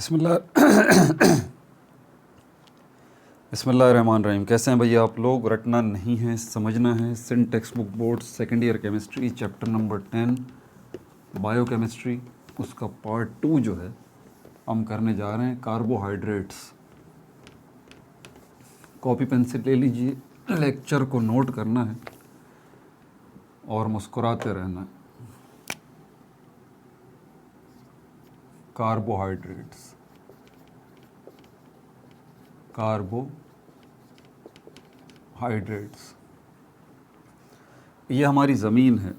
बिस्मिल्लाहिर्रहमानिर्रहीम। कैसे हैं भैया आप लोग? रटना नहीं है, समझना है। Sindh textbook board second year chemistry chapter number 10 biochemistry, उसका पार्ट 2 जो है हम करने जा रहे हैं, कार्बोहाइड्रेट्स। कॉपी पेंसिल ले लीजिए, लेक्चर को नोट करना है और मुस्कुराते रहना है। कार्बोहाइड्रेट्स, कार्बोहाइड्रेट्स, ये हमारी ज़मीन है।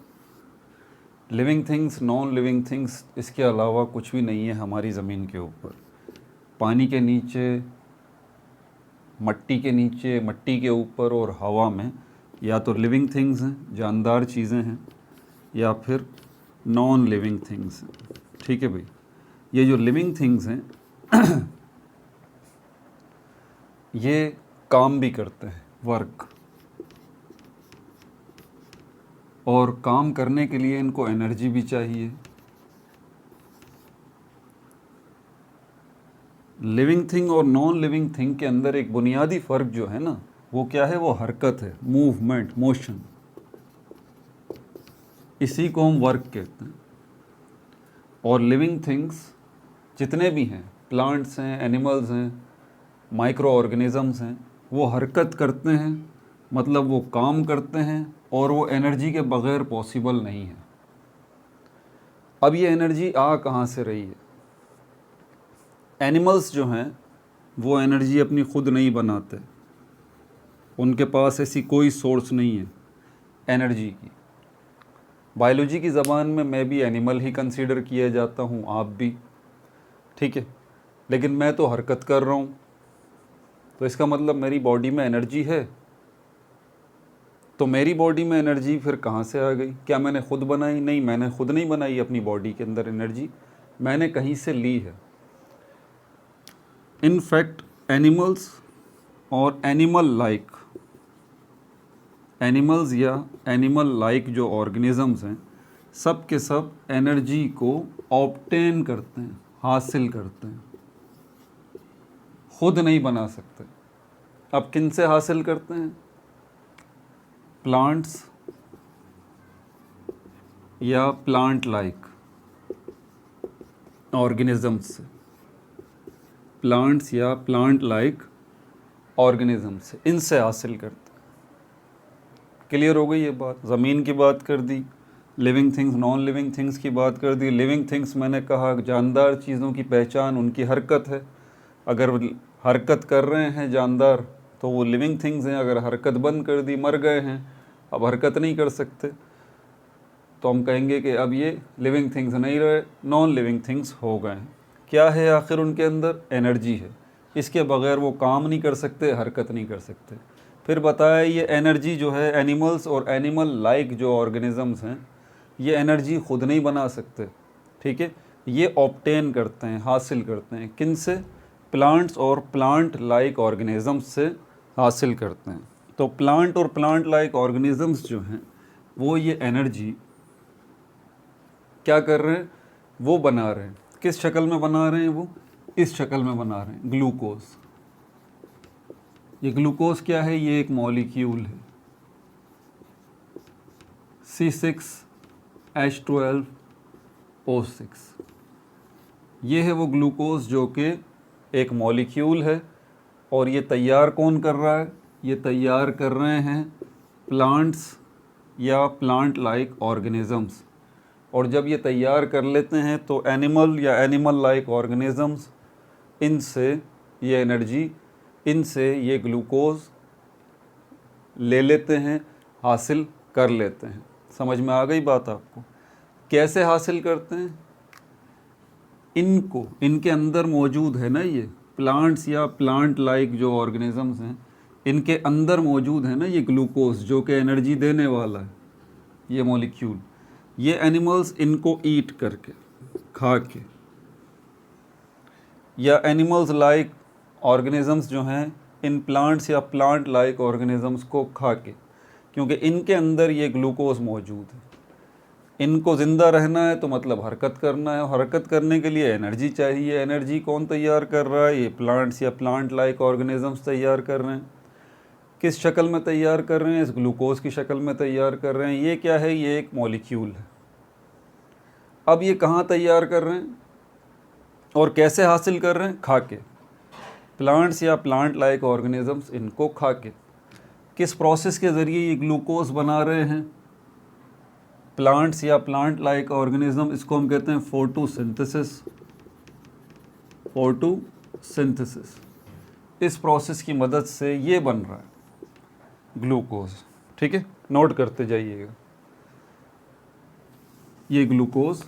Living things, non living things, इसके अलावा कुछ भी नहीं है हमारी ज़मीन के ऊपर। पानी के नीचे, मट्टी के नीचे, मट्टी के ऊपर और हवा में या तो लिविंग थिंग्स हैं, जानदार चीज़ें हैं, या फिर नॉन लिविंग थिंग्स हैं। ठीक है भाई, ये जो लिविंग थिंग्स हैं ये काम भी करते हैं, वर्क, और काम करने के लिए इनको एनर्जी भी चाहिए। लिविंग थिंग और नॉन लिविंग थिंग के अंदर एक बुनियादी फ़र्क जो है ना, वो क्या है? वो हरकत है, मूवमेंट, मोशन। इसी को हम वर्क कहते हैं। और लिविंग थिंग्स जितने भी हैं, प्लांट्स हैं, एनिमल्स हैं, माइक्रो ऑर्गेनिज़म्स हैं, वो हरकत करते हैं, मतलब वो काम करते हैं, और वो एनर्जी के बग़ैर पॉसिबल नहीं है। अब ये एनर्जी आ कहाँ से रही है? एनिमल्स जो हैं वो एनर्जी अपनी खुद नहीं बनाते, उनके पास ऐसी कोई सोर्स नहीं है एनर्जी की। बायोलॉजी की ज़बान में मैं भी एनिमल ही कंसीडर किया जाता हूँ, आप भी, ठीक है। लेकिन मैं तो हरकत कर रहा हूँ, तो इसका मतलब मेरी बॉडी में एनर्जी है। तो मेरी बॉडी में एनर्जी फिर कहाँ से आ गई? क्या मैंने खुद बनाई? नहीं, मैंने खुद नहीं बनाई अपनी बॉडी के अंदर एनर्जी, मैंने कहीं से ली है। इन फैक्ट एनिमल्स और एनिमल्स या एनिमल लाइक जो ऑर्गेनिज़म्स हैं, सब के सब एनर्जी को ऑब्टेन करते हैं, हासिल करते हैं, खुद नहीं बना सकते। अब किन से हासिल करते हैं? प्लांट्स या प्लांट लाइक ऑर्गेनिज़म्स से, प्लांट्स या प्लांट लाइक ऑर्गेनिज़म्स से, इनसे हासिल करते हैं। क्लियर हो गई ये बात? ज़मीन की बात कर दी, living things, non living things की बात कर दी। लिविंग थिंग्स मैंने कहा जानदार चीज़ों की पहचान उनकी हरकत है। अगर हरकत कर रहे हैं जानदार तो वो लिविंग थिंग्स हैं। अगर हरकत बंद कर दी, मर गए हैं, अब हरकत नहीं कर सकते, तो हम कहेंगे कि अब ये लिविंग थिंग्स नहीं रहे, नॉन लिविंग थिंग्स हो गए हैं। क्या है आखिर उनके अंदर? एनर्जी है। इसके बगैर वो काम नहीं कर सकते, हरकत नहीं कर सकते। फिर बताया ये एनर्जी जो है, एनिमल्स और एनिमल लाइक जो ऑर्गेनिज़म्स हैं, ये एनर्जी खुद नहीं बना सकते, ठीक है। ये ऑब्टेन करते हैं, हासिल करते हैं। किन से? प्लांट्स और प्लांट लाइक ऑर्गेनिज़म्स से हासिल करते हैं। तो प्लांट और प्लांट लाइक ऑर्गेनिज़म्स जो हैं वो ये एनर्जी क्या कर रहे हैं? वो बना रहे हैं। किस शक्ल में बना रहे हैं? वो इस शक्ल में बना रहे हैं, ग्लूकोज। ये ग्लूकोज क्या है? ये एक मॉलिक्यूल है, C6H12O6। ये है वो ग्लूकोज जो कि एक मॉलिक्यूल है। और ये तैयार कौन कर रहा है? ये तैयार कर रहे हैं प्लांट्स या प्लांट लाइक ऑर्गेनिज़म्स। और जब ये तैयार कर लेते हैं तो एनिमल या एनिमल लाइक ऑर्गेनिज़म्स, इनसे ये एनर्जी, इनसे ये ग्लूकोज ले लेते हैं, हासिल कर लेते हैं। समझ में आ गई बात आपको? कैसे हासिल करते हैं? इनको, इनके अंदर मौजूद है ना, ये प्लांट्स या प्लांट लाइक जो ऑर्गेनिज़म्स हैं, इनके अंदर मौजूद है ना ये ग्लूकोज जो कि एनर्जी देने वाला है, ये मॉलिक्यूल। ये एनिमल्स इनको ईट करके, खा के, या एनिमल्स लाइक ऑर्गेनिज़म्स जो हैं इन प्लांट्स या प्लांट लाइक ऑर्गेनिज़म्स को खा के, क्योंकि इनके अंदर ये ग्लूकोज मौजूद है, इनको ज़िंदा रहना है तो मतलब हरकत करना है, हरकत करने के लिए एनर्जी चाहिए। एनर्जी कौन तैयार कर रहा है? ये प्लांट्स या प्लांट लाइक ऑर्गेनिजम्स तैयार कर रहे हैं। किस शक्ल में तैयार कर रहे हैं? इस ग्लूकोज की शक्ल में तैयार कर रहे हैं। ये क्या है? ये एक मॉलिक्यूल है। अब ये कहाँ तैयार कर रहे हैं और कैसे हासिल कर रहे हैं? खा के। प्लांट्स या प्लांट लाइक ऑर्गेनिजम्स इनको खा के। किस प्रोसेस के ज़रिए ये ग्लूकोज बना रहे हैं? प्लांट्स या प्लांट लाइक ऑर्गेनिज्म, इसको हम कहते हैं फोटोसिंथेसिस। फोटोसिंथेसिस, इस प्रोसेस की मदद से ये बन रहा है ग्लूकोज। ठीक है, नोट करते जाइएगा। ये ग्लूकोज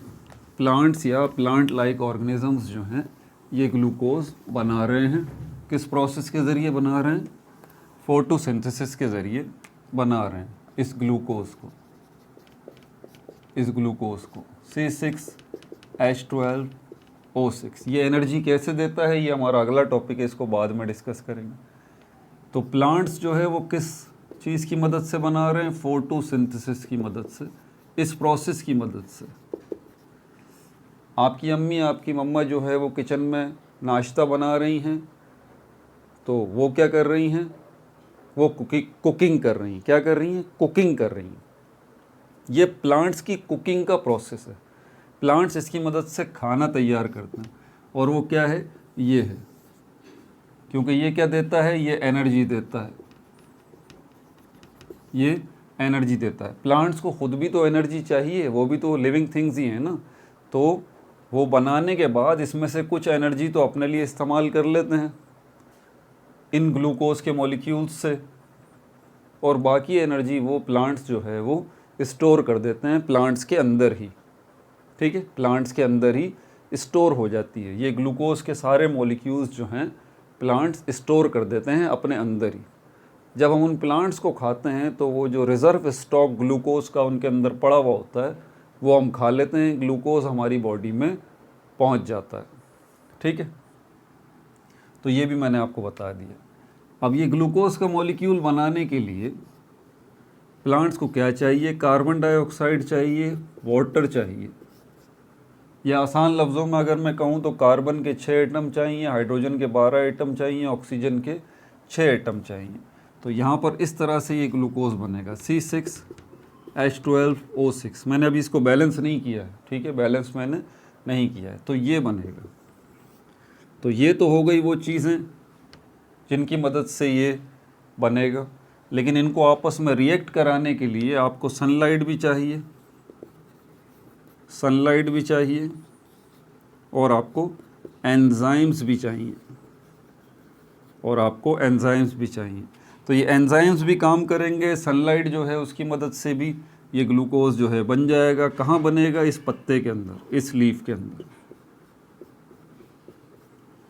प्लांट्स या प्लांट लाइक ऑर्गेनिजम्स जो हैं ये ग्लूकोज बना रहे हैं। किस प्रोसेस के ज़रिए बना रहे हैं? फोटोसिंथेसिस के ज़रिए बना रहे हैं इस ग्लूकोज को C6H12O6। ये एनर्जी कैसे देता है? ये हमारा अगला टॉपिक है, इसको बाद में डिस्कस करेंगे। तो प्लांट्स जो है वो किस चीज़ की मदद से बना रहे हैं? फोटोसिंथेसिस की मदद से, इस प्रोसेस की मदद से। आपकी अम्मी, आपकी मम्मा जो है वो किचन में नाश्ता बना रही हैं, तो वो क्या कर रही हैं? वो कुकिंग कर रही हैं। क्या कर रही हैं? कुकिंग कर रही हैं। ये प्लांट्स की कुकिंग का प्रोसेस है। प्लांट्स इसकी मदद से खाना तैयार करते हैं और वो क्या है? ये है। क्योंकि ये क्या देता है? ये एनर्जी देता है। ये एनर्जी देता है। प्लांट्स को खुद भी तो एनर्जी चाहिए, वो भी तो लिविंग थिंग्स ही हैं ना। तो वो बनाने के बाद इसमें से कुछ एनर्जी तो अपने लिए इस्तेमाल कर लेते हैं इन ग्लूकोज के मॉलिक्यूल्स से, और बाकी एनर्जी वो प्लांट्स जो है वो स्टोर कर देते हैं प्लांट्स के अंदर ही। ठीक है, प्लांट्स के अंदर ही स्टोर हो जाती है। ये ग्लूकोज के सारे मॉलिक्यूल्स जो हैं प्लांट्स स्टोर कर देते हैं अपने अंदर ही। जब हम उन प्लांट्स को खाते हैं तो वो जो रिज़र्व स्टॉक ग्लूकोज का उनके अंदर पड़ा हुआ होता है वो हम खा लेते हैं। ग्लूकोज हमारी बॉडी में पहुंच जाता है। ठीक है, तो ये भी मैंने आपको बता दिया। अब ये ग्लूकोज का मॉलिक्यूल बनाने के लिए प्लांट्स को क्या चाहिए? कार्बन डाइऑक्साइड चाहिए, वाटर चाहिए, या आसान लफ्ज़ों में अगर मैं कहूँ तो कार्बन के 6 एटम चाहिए, हाइड्रोजन के 12 एटम चाहिए, ऑक्सीजन के 6 एटम चाहिए। तो यहाँ पर इस तरह से ये ग्लूकोज बनेगा C6H12O6। मैंने अभी इसको बैलेंस नहीं किया है। ठीक है, बैलेंस मैंने नहीं किया है। तो ये बनेगा। तो ये तो हो गई वो चीज़ें जिनकी मदद से ये बनेगा। लेकिन इनको आपस में रिएक्ट कराने के लिए आपको सनलाइट भी चाहिए, सनलाइट भी चाहिए, और आपको एंजाइम्स भी चाहिए, और आपको एंजाइम्स भी चाहिए। तो ये एंजाइम्स भी काम करेंगे। सनलाइट जो है उसकी मदद से भी ये ग्लूकोज जो है बन जाएगा। कहाँ बनेगा? इस पत्ते के अंदर, इस लीफ के अंदर।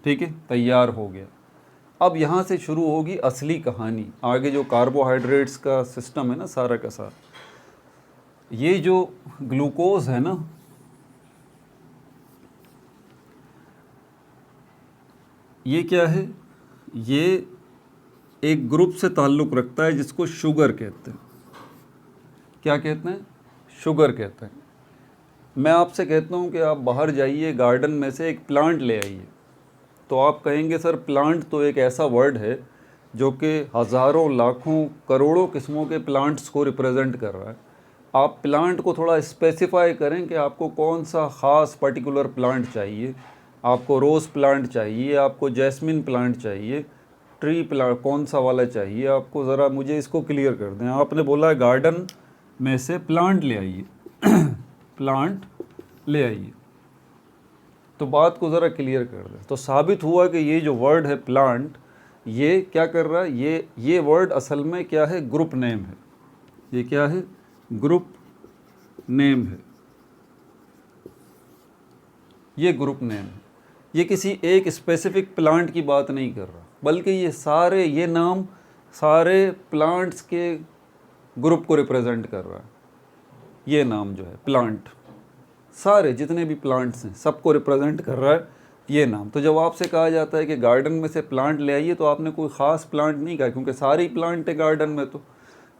ठीक है, तैयार हो गया। अब यहाँ से शुरू होगी असली कहानी। आगे जो कार्बोहाइड्रेट्स का सिस्टम है ना सारा का सारा, ये जो ग्लूकोज है ना, ये क्या है? ये एक ग्रुप से ताल्लुक़ रखता है जिसको शुगर कहते हैं। क्या कहते हैं? शुगर कहते हैं। मैं आपसे कहता हूँ कि आप बाहर जाइए, गार्डन में से एक प्लांट ले आइए, तो आप कहेंगे सर प्लांट तो एक ऐसा वर्ड है जो कि हज़ारों, लाखों, करोड़ों किस्मों के प्लांट्स को रिप्रेजेंट कर रहा है। आप प्लांट को थोड़ा स्पेसिफाई करें कि आपको कौन सा ख़ास पर्टिकुलर प्लांट चाहिए। आपको रोज़ प्लांट चाहिए, आपको जैस्मिन प्लांट चाहिए, ट्री प्लांट कौन सा वाला चाहिए आपको? ज़रा मुझे इसको क्लियर कर दें। आपने बोला है गार्डन में से प्लांट ले आइए प्लांट ले आइए, तो बात को ज़रा क्लियर कर दें। तो साबित हुआ कि ये जो वर्ड है प्लांट, ये क्या कर रहा है? ये वर्ड असल में क्या है? ग्रुप नेम है। ये क्या है? ग्रुप नेम है। ये ग्रुप नेम है। ये किसी एक स्पेसिफिक प्लांट की बात नहीं कर रहा, बल्कि ये नाम सारे प्लांट्स के ग्रुप को रिप्रेजेंट कर रहा है। ये नाम जो है प्लांट, सारे जितने भी प्लांट्स हैं सबको रिप्रेजेंट कर रहा है ये नाम। तो जब आपसे कहा जाता है कि गार्डन में से प्लांट ले आइए, तो आपने कोई ख़ास प्लांट नहीं कहा, क्योंकि सारे ही प्लांट है गार्डन में, तो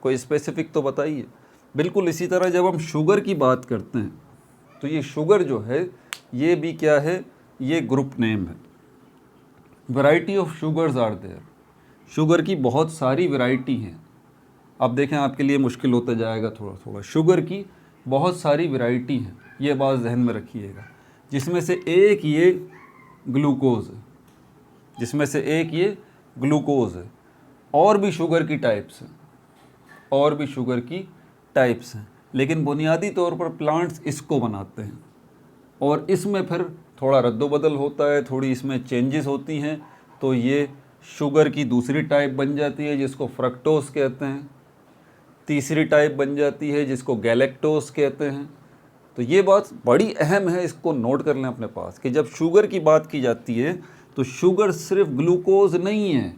कोई स्पेसिफिक तो बताइए। बिल्कुल इसी तरह जब हम शुगर की बात करते हैं तो ये शुगर जो है ये भी क्या है, ये ग्रुप नेम है। Variety of sugars are there, sugar की बहुत सारी वैरायटी हैं। अब देखें आपके लिए मुश्किल होता जाएगा थोड़ा थोड़ा। शुगर की बहुत सारी वैरायटी हैं, ये बात जहन में रखिएगा। जिसमें से एक ये ग्लूकोज है, जिसमें से एक ये ग्लूकोज है। और भी शुगर की टाइप्स हैं, और भी शुगर की टाइप्स हैं, लेकिन बुनियादी तौर पर प्लांट्स इसको बनाते हैं। और इसमें फिर थोड़ा रद्दोबदल होता है, थोड़ी इसमें चेंजेस होती हैं, तो ये शुगर की दूसरी टाइप बन जाती है जिसको फ्रक्टोज कहते हैं। तीसरी टाइप बन जाती है जिसको गैलेक्टोज कहते हैं। तो ये बात बड़ी अहम है, इसको नोट कर लें अपने पास कि जब शुगर की बात की जाती है तो शुगर सिर्फ ग्लूकोज नहीं है,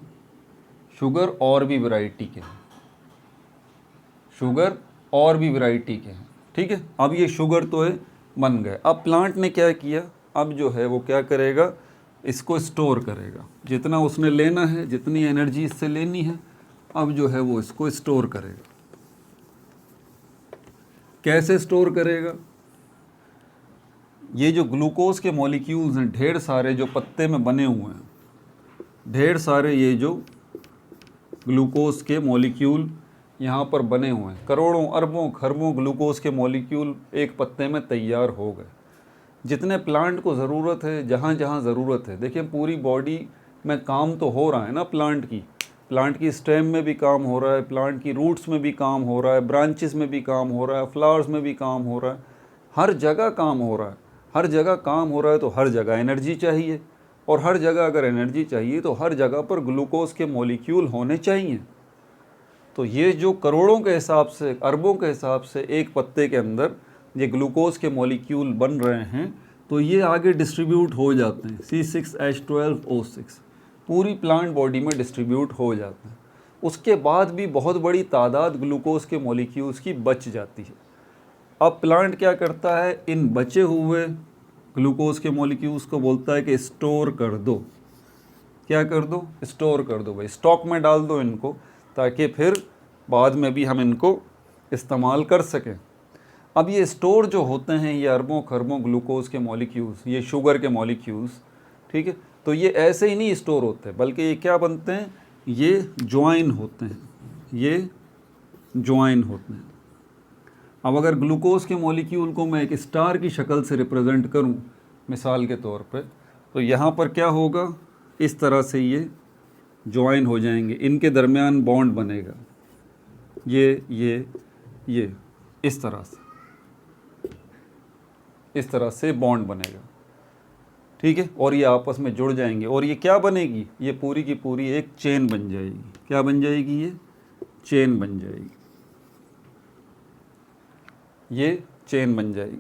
शुगर और भी वैरायटी के हैं, शुगर और भी वैरायटी के हैं। ठीक है, अब ये शुगर तो है बन गए। अब प्लांट ने क्या किया, अब जो है वो क्या करेगा, इसको स्टोर करेगा। जितना उसने लेना है, जितनी एनर्जी इससे लेनी है, अब जो है वो इसको स्टोर करेगा। कैसे स्टोर करेगा, ये जो ग्लूकोज के मॉलिक्यूल्स हैं ढेर सारे जो पत्ते में बने हुए हैं, ढेर सारे ये जो ग्लूकोज के मॉलिक्यूल यहाँ पर बने हुए हैं, करोड़ों अरबों खरबों ग्लूकोज के मॉलिक्यूल एक पत्ते में तैयार हो गए। जितने प्लांट को ज़रूरत है, जहाँ जहाँ ज़रूरत है, देखिए पूरी बॉडी में काम तो हो रहा है ना प्लांट की स्टेम में भी काम हो रहा है, प्लांट की रूट्स में भी काम हो रहा है, ब्रांचेस में भी काम हो रहा है, फ्लावर्स में भी काम हो रहा है, हर जगह काम हो रहा है। हर जगह काम हो रहा है तो हर जगह एनर्जी चाहिए, और हर जगह अगर एनर्जी चाहिए तो हर जगह पर ग्लूकोज के मॉलिक्यूल होने चाहिए। तो ये जो करोड़ों के हिसाब से, अरबों के हिसाब से एक पत्ते के अंदर ये ग्लूकोज के मॉलिक्यूल बन रहे हैं, तो ये आगे डिस्ट्रीब्यूट हो जाते हैं। C6H12O6 पूरी प्लांट बॉडी में डिस्ट्रीब्यूट हो जाते हैं। उसके बाद भी बहुत बड़ी तादाद ग्लूकोज के मॉलिक्यूल्स की बच जाती है। अब प्लांट क्या करता है, इन बचे हुए ग्लूकोज के मॉलिक्यूल्स को बोलता है कि स्टोर कर दो। क्या कर दो, स्टोर कर दो भाई, स्टॉक में डाल दो इनको, ताकि फिर बाद में भी हम इनको इस्तेमाल कर सकें। अब ये स्टोर जो होते हैं, ये अरबों खरबों ग्लूकोज के मॉलिक्यूल्स, ये शुगर के मॉलिक्यूल्स, ठीक है, तो ये ऐसे ही नहीं स्टोर होते, बल्कि ये क्या बनते हैं, ये ज्वाइन होते हैं, ये ज्वाइन होते हैं। अब अगर ग्लूकोज के मॉलिक्यूल को मैं एक स्टार की शक्ल से रिप्रेजेंट करूं, मिसाल के तौर पर, तो यहाँ पर क्या होगा, इस तरह से ये ज्वाइन हो जाएंगे, इनके दरमियान बॉन्ड बनेगा, ये इस तरह से बॉन्ड बनेगा। ठीक है, और ये आपस में जुड़ जाएंगे, और ये क्या बनेगी, ये पूरी की पूरी एक चेन बन जाएगी। क्या बन जाएगी, ये चेन बन जाएगी, ये चेन बन जाएगी।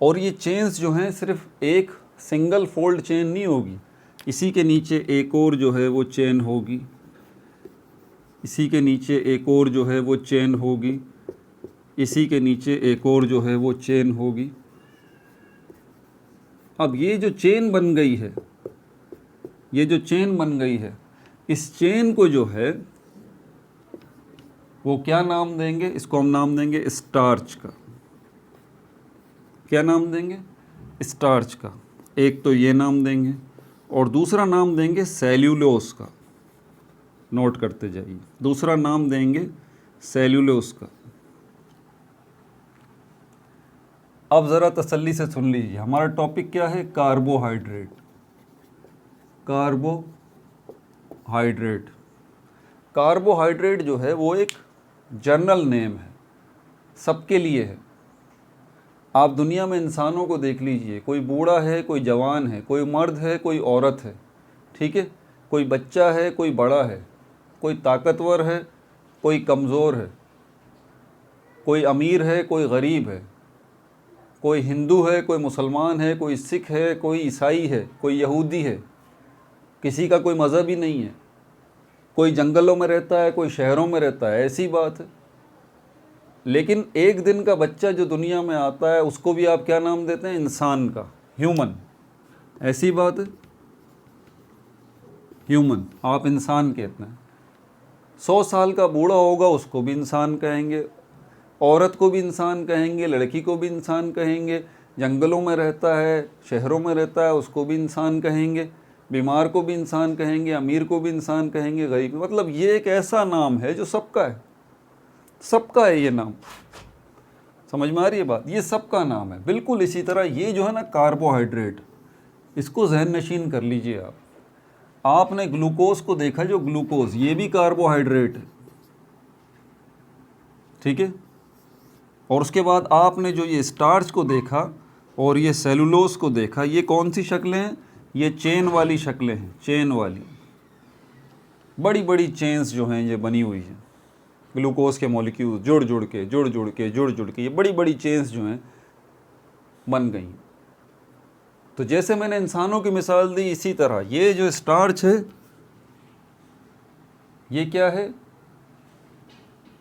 और ये चेन्स जो हैं सिर्फ एक सिंगल फोल्ड चेन नहीं होगी, इसी के नीचे एक और जो है वो चेन होगी, इसी के नीचे एक और जो है वो चेन होगी, इसी के नीचे एक और जो है वो चेन होगी। अब ये जो चेन बन गई है, ये जो चेन बन गई है, इस चेन को जो है वो क्या नाम देंगे, इसको हम नाम देंगे स्टार्च का। क्या नाम देंगे, स्टार्च का। एक तो ये नाम देंगे और दूसरा नाम देंगे सेल्यूलोज का। नोट करते जाइए, दूसरा नाम देंगे सेल्यूलोज का। अब ज़रा तसल्ली से सुन लीजिए, हमारा टॉपिक क्या है, कार्बोहाइड्रेट। कार्बोहाइड्रेट, कार्बोहाइड्रेट जो है वो एक जनरल नेम है, सबके लिए है। आप दुनिया में इंसानों को देख लीजिए, कोई बूढ़ा है, कोई जवान है, कोई मर्द है, कोई औरत है, ठीक है, कोई बच्चा है, कोई बड़ा है, कोई ताकतवर है, कोई कमज़ोर है, कोई अमीर है, कोई गरीब है, कोई हिंदू है, कोई मुसलमान है, कोई सिख है, कोई ईसाई है, कोई यहूदी है, किसी का कोई मज़हब ही नहीं है, कोई जंगलों में रहता है, कोई शहरों में रहता है, ऐसी बात है। लेकिन एक दिन का बच्चा जो दुनिया में आता है उसको भी आप क्या नाम देते हैं, इंसान का, ह्यूमन। ऐसी बात है, ह्यूमन आप इंसान कहते हैं। 100 साल का बूढ़ा होगा उसको भी इंसान कहेंगे, औरत को भी इंसान कहेंगे, लड़की को भी इंसान कहेंगे, जंगलों में रहता है, शहरों में रहता है, उसको भी इंसान कहेंगे, बीमार को भी इंसान कहेंगे, अमीर को भी इंसान कहेंगे, गरीब। मतलब ये एक ऐसा नाम है जो सबका है, सबका है ये नाम। समझ में आ रही है बात? ये सबका नाम है। बिल्कुल इसी तरह ये जो है ना कार्बोहाइड्रेट, इसको जहन नशीन कर लीजिए आप। आपने ग्लूकोज को देखा, जो ग्लूकोज ये भी कार्बोहाइड्रेट है, ठीक है। और उसके बाद आपने जो ये स्टार्च को देखा और ये सेलुलोज को देखा, ये कौन सी शक्लें हैं? ये चेन वाली शक्लें हैं, चेन वाली, बड़ी बड़ी चेन्स जो हैं ये बनी हुई हैं। ग्लूकोज के मॉलिक्यूल जुड़ जुड़ के ये बड़ी बड़ी चेन्स जो हैं बन गई। तो जैसे मैंने इंसानों की मिसाल दी, इसी तरह ये जो स्टार्च है ये क्या है?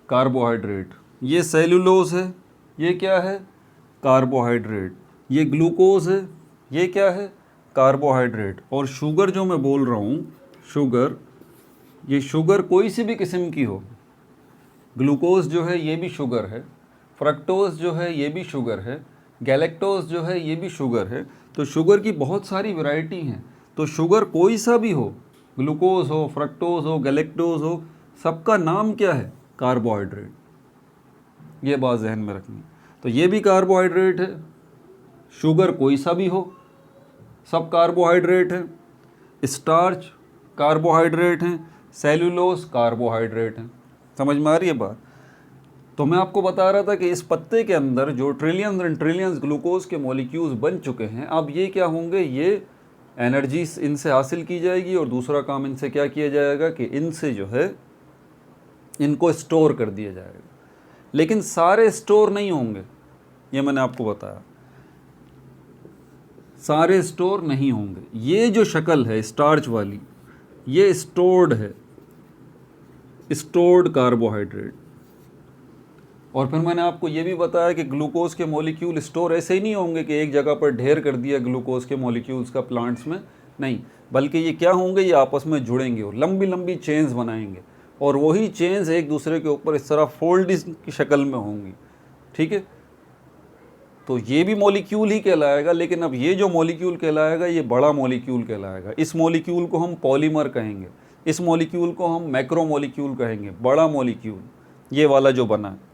कार्बोहाइड्रेट। ये सेलुलोज है, ये क्या है? कार्बोहाइड्रेट। ये ग्लूकोज है, ये क्या है? कार्बोहाइड्रेट। और शुगर जो मैं बोल रहा हूँ, शुगर, ये शुगर कोई सी भी किस्म की हो, ग्लूकोज जो है ये भी शुगर है, फ्रक्टोज जो है ये भी शुगर है, गैलेक्टोज जो है ये भी शुगर है। तो शुगर की बहुत सारी वैरायटी हैं। तो शुगर कोई सा भी हो, ग्लूकोज हो, फ्रक्टोज हो, गैलेक्टोज हो, सबका नाम क्या है? कार्बोहाइड्रेट। ये बात जहन में रखनी। तो ये भी कार्बोहाइड्रेट है, शुगर कोई सा भी हो, सब कार्बोहाइड्रेट है। स्टार्च कार्बोहाइड्रेट हैं, सेलुलोज कार्बोहाइड्रेट हैं। समझ में आ रही है बात? तो मैं आपको बता रहा था कि इस पत्ते के अंदर जो ट्रिलियंस एंड ट्रिलियंस ग्लूकोज के मॉलिक्यूल्स बन चुके हैं, अब ये क्या होंगे? ये एनर्जी इनसे हासिल की जाएगी और दूसरा काम इनसे क्या किया जाएगा कि इनसे जो है इनको स्टोर कर दिया जाएगा। लेकिन सारे स्टोर नहीं होंगे, ये मैंने आपको बताया, सारे स्टोर नहीं होंगे। ये जो शक्ल है स्टार्च वाली, ये स्टोर्ड है, स्टोर्ड कार्बोहाइड्रेट। और फिर मैंने आपको ये भी बताया कि ग्लूकोज के मॉलिक्यूल स्टोर ऐसे ही नहीं होंगे कि एक जगह पर ढेर कर दिया ग्लूकोज के मॉलिक्यूल्स का प्लांट्स में, नहीं, बल्कि ये क्या होंगे? ये आपस में जुड़ेंगे और लंबी लंबी चेन्स बनाएंगे, और वही चेन्स एक दूसरे के ऊपर इस तरह फोल्ड की शक्ल में होंगी, ठीक है। तो ये भी मॉलिक्यूल ही कहलाएगा, लेकिन अब ये जो मॉलिक्यूल कहलाएगा ये बड़ा मॉलिक्यूल कहलाएगा। इस मॉलिक्यूल को हम पॉलीमर कहेंगे, इस मॉलिक्यूल को हम मैक्रो मॉलिक्यूल कहेंगे, बड़ा मॉलिक्यूल ये वाला जो बना है।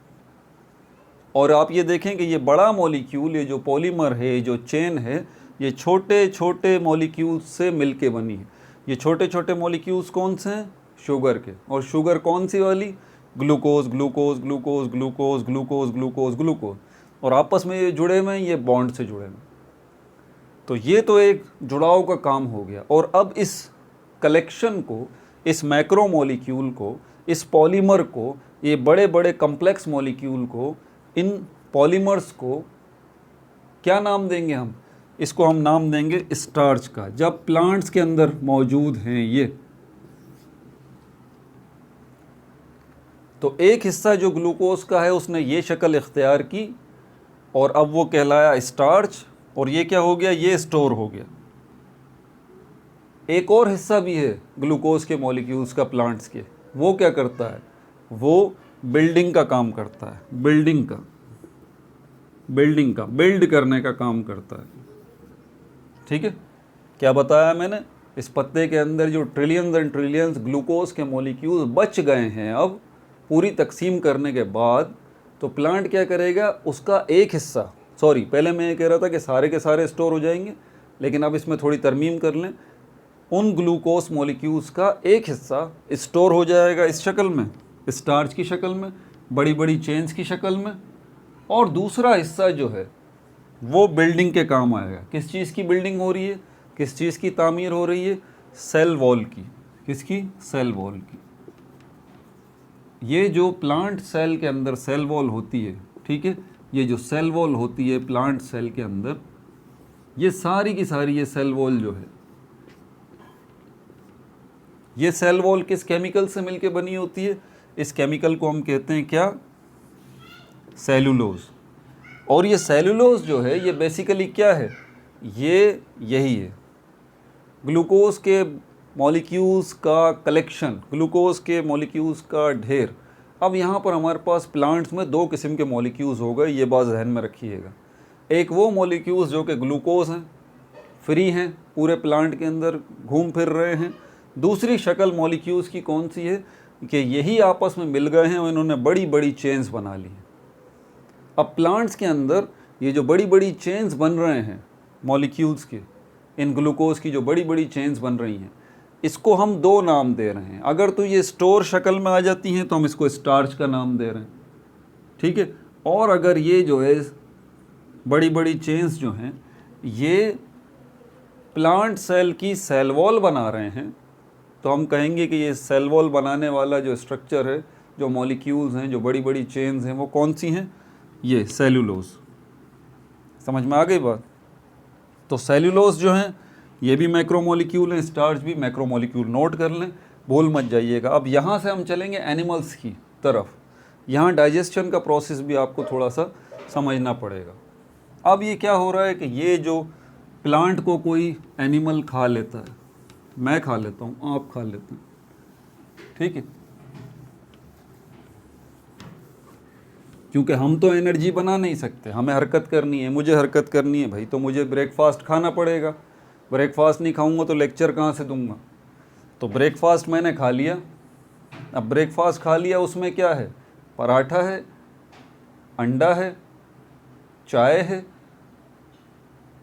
और आप ये देखें कि ये बड़ा मॉलिक्यूल, ये जो पॉलीमर है, ये जो चेन है, ये छोटे छोटे मॉलिक्यूल्स से मिलके बनी है। ये छोटे छोटे मॉलिक्यूल्स कौन से हैं? शुगर के। और शुगर कौन सी वाली? Glucose glucose glucose glucose glucose glucose glucose. और आपस में ये जुड़े हुए हैं, ये बॉन्ड से जुड़े हुए हैं। तो ये तो एक जुड़ाव का काम हो गया। और अब इस कलेक्शन को, इस मैक्रो मॉलिक्यूल को, इस पॉलीमर को, ये बड़े बड़े कम्प्लेक्स मॉलिक्यूल को, इन पॉलीमर्स को क्या नाम देंगे हम? इसको हम नाम देंगे स्टार्च का। जब प्लांट्स के अंदर मौजूद हैं ये, तो एक हिस्सा जो ग्लूकोज का है उसने ये शक्ल इख्तियार की और अब वो कहलाया स्टार्च, और ये क्या हो गया? ये स्टोर हो गया। एक और हिस्सा भी है ग्लूकोज के मॉलिक्यूल्स का प्लांट्स के, वो क्या करता है? वो बिल्डिंग का काम करता है, बिल्डिंग का बिल्ड करने का काम करता है, ठीक है। क्या बताया मैंने? इस पत्ते के अंदर जो ट्रिलियंस एंड ट्रिलियंस ग्लूकोज के मॉलिक्यूल बच गए हैं, अब पूरी तकसीम करने के बाद, तो प्लांट क्या करेगा? उसका एक हिस्सा, सॉरी पहले मैं ये कह रहा था कि सारे के सारे स्टोर हो जाएंगे, लेकिन अब इसमें थोड़ी तरमीम कर लें। उन ग्लूकोज मॉलिक्यूल्स का एक हिस्सा स्टोर हो जाएगा इस शक्ल में, स्टार्च की शक्ल में, बड़ी बड़ी चेन्स की शक्ल में, और दूसरा हिस्सा जो है वो बिल्डिंग के काम आएगा। किस चीज़ की बिल्डिंग हो रही है? किस चीज़ की तामीर हो रही है? सेल वॉल की। किसकी? सेल वॉल की। ये जो प्लांट सेल के अंदर सेल वॉल होती है, ठीक है, ये जो सेल वॉल होती है प्लांट सेल के अंदर, ये सारी की सारी ये सेल वॉल जो है, ये सेल वॉल किस केमिकल से मिलके बनी होती है? इस केमिकल को हम कहते हैं क्या? सेलुलोज। और ये सेलुलोज जो है ये बेसिकली क्या है? ये यही है, ग्लूकोज के मॉलिक्यूल्स का कलेक्शन, ग्लूकोज के मॉलिक्यूल्स का ढेर। अब यहाँ पर हमारे पास प्लांट्स में दो किस्म के मॉलिक्यूल्स हो गए, ये बात जहन में रखिएगा। एक वो मॉलिक्यूल्स जो कि ग्लूकोज हैं, फ्री हैं, पूरे प्लांट के अंदर घूम फिर रहे हैं। दूसरी शक्ल मॉलिक्यूल्स की कौन सी है कि यही आपस में मिल गए हैं और इन्होंने बड़ी बड़ी चेन्स बना ली हैं। अब प्लांट्स के अंदर ये जो बड़ी बड़ी चेन्स बन रहे हैं मॉलिक्यूल्स के, इन ग्लूकोज की जो बड़ी बड़ी चेन्स बन रही हैं, इसको हम दो नाम दे रहे हैं। अगर तो ये स्टोर शक्ल में आ जाती हैं तो हम इसको स्टार्च का नाम दे रहे हैं, ठीक है। और अगर ये जो है बड़ी बड़ी चेन्स जो हैं ये प्लांट सेल की सेल वॉल बना रहे हैं तो हम कहेंगे कि ये सेल वॉल बनाने वाला जो स्ट्रक्चर है, जो मॉलिक्यूल्स हैं, जो बड़ी बड़ी चेन्स हैं, वो कौन सी हैं? ये सेल्यूलोज। समझ में आ गई बात? तो सेल्यूलोज जो हैं ये भी मैक्रोमोलिक्यूल हैं, स्टार्च भी मैक्रोमोलिक्यूल। नोट कर लें, भूल मत जाइएगा। अब यहाँ से हम चलेंगे एनिमल्स की तरफ। यहाँ डाइजेशन का प्रोसेस भी आपको थोड़ा सा समझना पड़ेगा। अब ये क्या हो रहा है कि ये जो प्लांट को कोई एनिमल खा लेता है, मैं खा लेता हूँ, आप खा लेते हैं, ठीक है, क्योंकि हम तो एनर्जी बना नहीं सकते, हमें हरकत करनी है, मुझे हरकत करनी है भाई, तो मुझे ब्रेकफास्ट खाना पड़ेगा। ब्रेकफास्ट नहीं खाऊंगा तो लेक्चर कहाँ से दूंगा? तो ब्रेकफास्ट मैंने खा लिया। अब ब्रेकफास्ट खा लिया, उसमें क्या है? पराठा है, अंडा है, चाय है।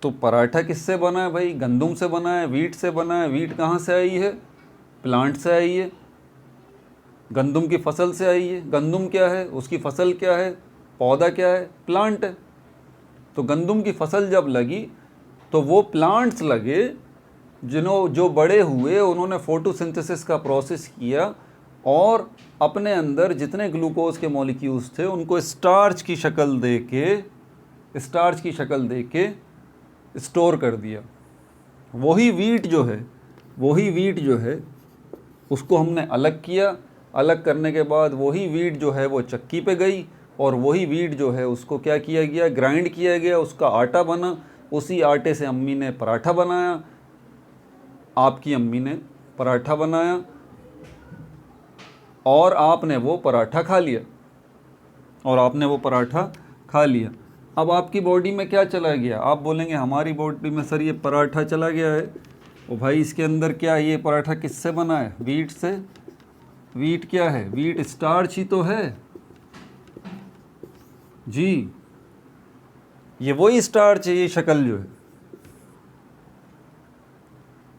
तो पराठा किससे बना है भाई? गंदुम से बना है, वीट से बना है। वीट कहाँ से आई है? प्लांट से आई है, गंदुम की फसल से आई है। गंदुम क्या है? उसकी फसल क्या है? पौधा क्या है? प्लांट है। तो गंदुम की फसल जब लगी तो वो प्लांट्स लगे जो बड़े हुए, उन्होंने फोटोसिंथेसिस का प्रोसेस किया और अपने अंदर जितने ग्लूकोज के मॉलिक्यूल्स थे उनको स्टार्च की शक्ल दे के स्टोर कर दिया। वही वीट जो है उसको हमने अलग किया। अलग करने के बाद वही वीट जो है वो चक्की पे गई और वही वीट जो है उसको क्या किया गया? ग्राइंड किया गया, उसका आटा बना। उसी आटे से अम्मी ने पराठा बनाया, आपकी अम्मी ने पराठा बनाया और आपने वो पराठा खा लिया। अब आपकी बॉडी में क्या चला गया? आप बोलेंगे हमारी बॉडी में सर ये पराठा चला गया है। ओ भाई, इसके अंदर क्या है? ये पराठा किससे बना है? वीट से। वीट क्या है? वीट स्टार्च ही तो है जी। ये वही स्टार्च है, ये शक्ल जो है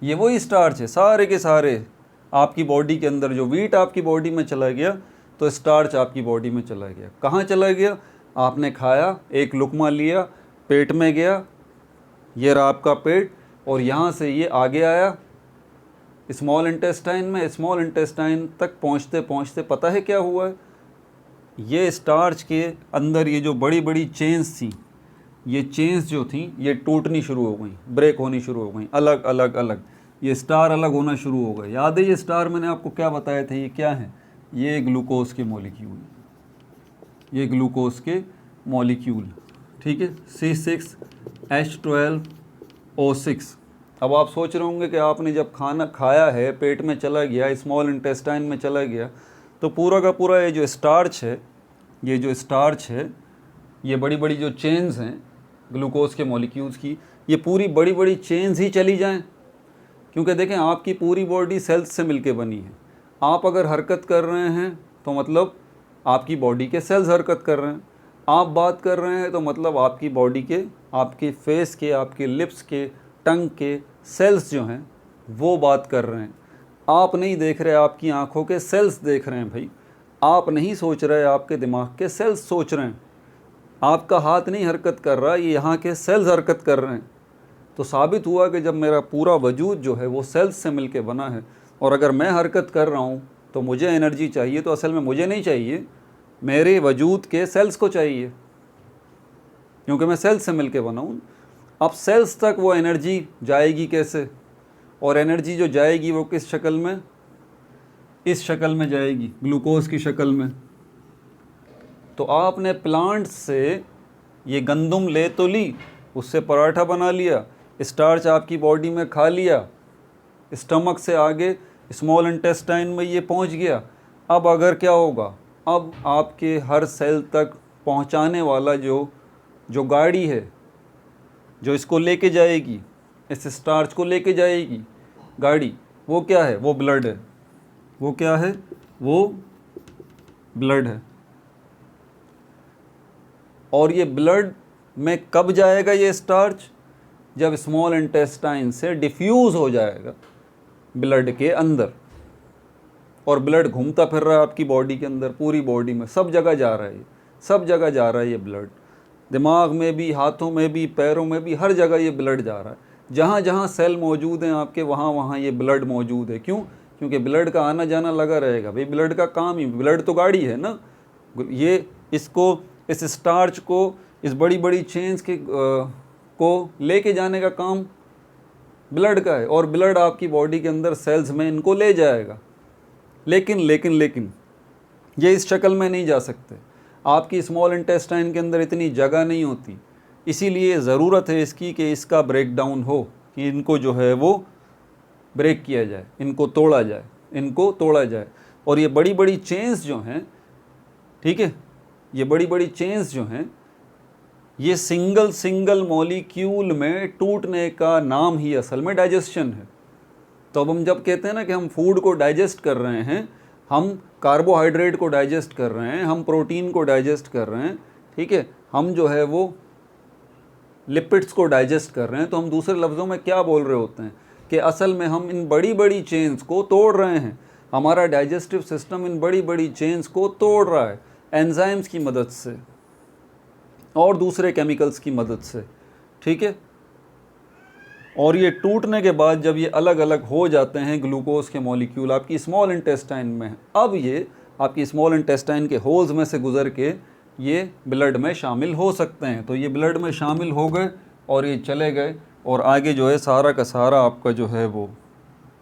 ये वही स्टार्च है। सारे के सारे आपकी बॉडी के अंदर जो वीट आपकी बॉडी में चला गया तो स्टार्च आपकी बॉडी में चला गया। कहाँ चला गया? आपने खाया, एक लुकमा लिया, पेट में गया, ये रहा आपका पेट, और यहाँ से ये आगे आया स्मॉल इंटेस्टाइन में। स्मॉल इंटेस्टाइन तक पहुँचते पहुँचते पता है क्या हुआ है? ये स्टार्च के अंदर ये जो बड़ी बड़ी चेन्स थी, ये चेन्स जो थी ये टूटनी शुरू हो गई, ब्रेक होनी शुरू हो गई, अलग अलग अलग, ये स्टार अलग होना शुरू हो गए। याद है ये स्टार मैंने आपको क्या बताया था? ये क्या है? ये ग्लूकोज के मॉलिक्यूल, ये ग्लूकोज के मॉलिक्यूल, ठीक है, C6H12O6। अब आप सोच रहे होंगे कि आपने जब खाना खाया है, पेट में चला गया, स्मॉल इंटेस्टाइन में चला गया, तो पूरा का पूरा ये जो स्टार्च है, ये बड़ी बड़ी जो चेन्स हैं ग्लूकोज के मॉलिक्यूल्स की, ये पूरी बड़ी बड़ी चेन्स ही चली जाएं। क्योंकि देखें, आपकी पूरी बॉडी सेल्स से मिलके बनी है। आप अगर हरकत कर रहे हैं तो मतलब आपकी बॉडी के सेल्स हरकत कर रहे हैं। आप बात कर रहे हैं तो मतलब आपकी बॉडी के, आपके फेस के, आपके लिप्स के, टंग के सेल्स जो हैं वो बात कर रहे हैं। आप नहीं देख रहे, आपकी आँखों के सेल्स देख रहे हैं भाई। आप नहीं सोच रहे, आपके दिमाग के सेल्स सोच रहे हैं। आपका हाथ नहीं हरकत कर रहा, ये यहाँ के सेल्स हरकत कर रहे हैं। तो साबित हुआ कि जब मेरा पूरा वजूद जो है वो सेल्स से मिलके बना है, और अगर मैं हरकत कर रहा हूँ तो मुझे एनर्जी चाहिए, तो असल में मुझे नहीं चाहिए, मेरे वजूद के सेल्स को चाहिए, क्योंकि मैं सेल्स से मिलके बना हूँ। अब सेल्स तक वो एनर्जी जाएगी कैसे? और एनर्जी जो जाएगी वो किस शक्ल में? इस शक्ल में जाएगी, ग्लूकोज की शक्ल में। तो आपने प्लांट से ये गंदुम ले तो ली, उससे पराठा बना लिया, स्टार्च आपकी बॉडी में खा लिया, स्टमक से आगे स्मॉल इंटेस्टाइन में ये पहुंच गया। अब अगर क्या होगा? अब आपके हर सेल तक पहुंचाने वाला जो गाड़ी है, जो इसको लेके जाएगी, इस स्टार्च को लेके जाएगी गाड़ी, वो क्या है? वो ब्लड है। वो क्या है? वो ब्लड है। और ये ब्लड में कब जाएगा ये स्टार्च? जब स्मॉल इंटेस्टाइन से डिफ्यूज़ हो जाएगा ब्लड के अंदर। और ब्लड घूमता फिर रहा है आपकी बॉडी के अंदर, पूरी बॉडी में, सब जगह जा रहा है, सब जगह जा रहा है ये ब्लड। दिमाग में भी, हाथों में भी, पैरों में भी, हर जगह ये ब्लड जा रहा है। जहाँ जहाँ सेल मौजूद हैं आपके, वहाँ वहाँ ये ब्लड मौजूद है। क्यों? क्योंकि ब्लड का आना जाना लगा रहेगा भाई। ब्लड का काम ही, ब्लड तो गाड़ी है ना, ये इसको, इस स्टार्च को, इस बड़ी बड़ी चेन्स के को लेके जाने का काम ब्लड का है। और ब्लड आपकी बॉडी के अंदर सेल्स में इनको ले जाएगा। लेकिन लेकिन लेकिन ये इस शक्ल में नहीं जा सकते। आपकी स्मॉल इंटेस्टाइन के अंदर इतनी जगह नहीं होती, इसीलिए ज़रूरत है इसकी कि इसका ब्रेक डाउन हो, कि इनको जो है वो ब्रेक किया जाए, इनको तोड़ा जाए, इनको तोड़ा जाए। और ये बड़ी बड़ी चेन्स जो हैं, ठीक है, ये बड़ी बड़ी चेन्स जो हैं, ये सिंगल सिंगल मॉलिक्यूल में टूटने का नाम ही असल में डाइजेशन है। तो अब हम जब कहते हैं ना कि हम फूड को डाइजेस्ट कर रहे हैं, हम कार्बोहाइड्रेट को डाइजेस्ट कर रहे हैं, हम प्रोटीन को डाइजेस्ट कर रहे हैं, ठीक है, हम जो है वो लिपिड्स को डाइजेस्ट कर रहे हैं, तो हम दूसरे लफ्ज़ों में क्या बोल रहे होते हैं कि असल में हम इन बड़ी बड़ी चेन्स को तोड़ रहे हैं। हमारा डाइजेस्टिव सिस्टम इन बड़ी बड़ी चेन्स को तोड़ रहा है एंजाइम्स की मदद से और दूसरे केमिकल्स की मदद से, ठीक है। और ये टूटने के बाद जब ये अलग अलग हो जाते हैं, ग्लूकोज के मॉलिक्यूल आपकी स्मॉल इंटेस्टाइन में हैं, अब ये आपकी स्मॉल इंटेस्टाइन के होल्स में से गुजर के ये ब्लड में शामिल हो सकते हैं। तो ये ब्लड में शामिल हो गए और ये चले गए, और आगे जो है सारा का सारा आपका जो है वो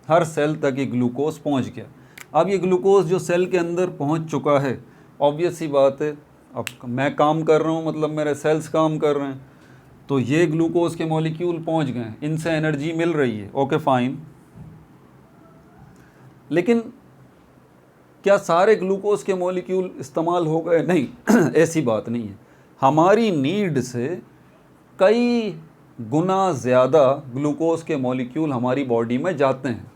हर सेल तक ये ग्लूकोज पहुंच गया। अब ये ग्लूकोज जो सेल के अंदर पहुंच चुका है, ऑब्वियस सी बात है, अब मैं काम कर रहा हूँ, मतलब मेरे सेल्स काम कर रहे हैं, तो ये ग्लूकोज के मॉलिक्यूल पहुंच गए, इनसे एनर्जी मिल रही है, ओके फाइन। लेकिन क्या सारे ग्लूकोज के मॉलिक्यूल इस्तेमाल हो गए? नहीं ऐसी बात नहीं है। हमारी नीड से कई गुना ज़्यादा ग्लूकोज के मॉलिक्यूल हमारी बॉडी में जाते हैं,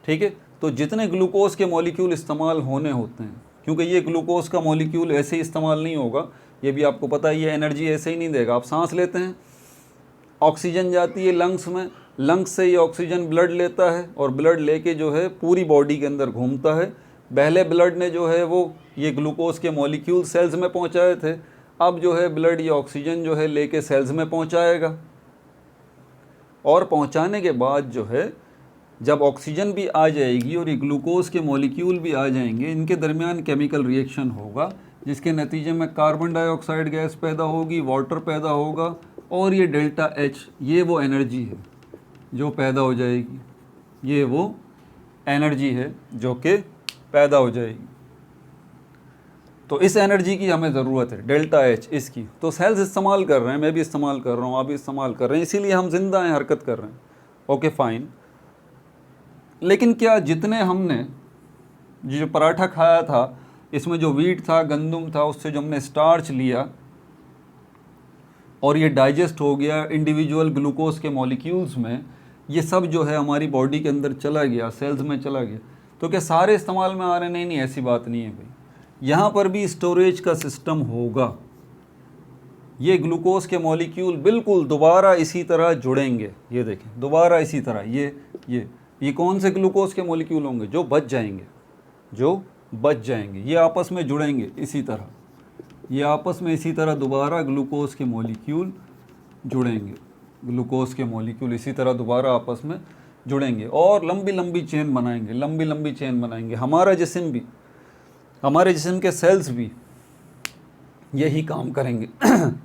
ठीक है। तो जितने ग्लूकोज के मॉलिक्यूल इस्तेमाल होने होते हैं, क्योंकि ये ग्लूकोज का मॉलिक्यूल ऐसे ही इस्तेमाल नहीं होगा, ये भी आपको पता है, ये एनर्जी ऐसे ही नहीं देगा। आप सांस लेते हैं, ऑक्सीजन जाती है लंग्स में, लंग्स से ये ऑक्सीजन ब्लड लेता है, और ब्लड लेके जो है पूरी बॉडी के अंदर घूमता है। पहले ब्लड ने जो है वो ये ग्लूकोज के मॉलिक्यूल सेल्स में पहुंचाए थे, अब जो है ब्लड ये ऑक्सीजन जो है लेके सेल्स में पहुंचाएगा। और पहुंचाने के बाद जो है जब ऑक्सीजन भी आ जाएगी और ये ग्लूकोज के मॉलिक्यूल भी आ जाएंगे, इनके दरमियान केमिकल रिएक्शन होगा, जिसके नतीजे में कार्बन डाइऑक्साइड गैस पैदा होगी, वाटर पैदा होगा, और ये डेल्टा एच, ये वो एनर्जी है जो पैदा हो जाएगी, ये वो एनर्जी है जो कि पैदा हो जाएगी। तो इस एनर्जी की हमें ज़रूरत है, डेल्टा एच इसकी। तो सेल्स इस्तेमाल कर रहे हैं, मैं भी इस्तेमाल कर रहा हूँ, आप भी इस्तेमाल कर रहे हैं, इसीलिए हम जिंदा हैं, हरकत कर रहे हैं, ओके फाइन। लेकिन क्या जितने हमने जो पराठा खाया था, इसमें जो वीट था, गंदुम था, उससे जो हमने स्टार्च लिया और ये डाइजेस्ट हो गया इंडिविजुअल ग्लूकोज के मॉलिक्यूल्स में, ये सब जो है हमारी बॉडी के अंदर चला गया, सेल्स में चला गया, तो क्या सारे इस्तेमाल में आ रहे हैं? नहीं नहीं, ऐसी बात नहीं है भाई। यहाँ पर भी स्टोरेज का सिस्टम होगा। ये ग्लूकोज के मॉलिक्यूल बिल्कुल दोबारा इसी तरह जुड़ेंगे, ये देखें, दोबारा इसी तरह, ये कौन से ग्लूकोज के मॉलिक्यूल होंगे? जो बच जाएंगे, जो बच जाएंगे, ये आपस में जुड़ेंगे इसी तरह, ये आपस में इसी तरह दोबारा ग्लूकोज के मॉलिक्यूल जुड़ेंगे, ग्लूकोज के मॉलिक्यूल इसी तरह दोबारा आपस में जुड़ेंगे और लंबी लंबी चेन बनाएंगे, लंबी लंबी चेन बनाएंगे। हमारा जिस्म भी, हमारे जिस्म के सेल्स भी यही काम करेंगे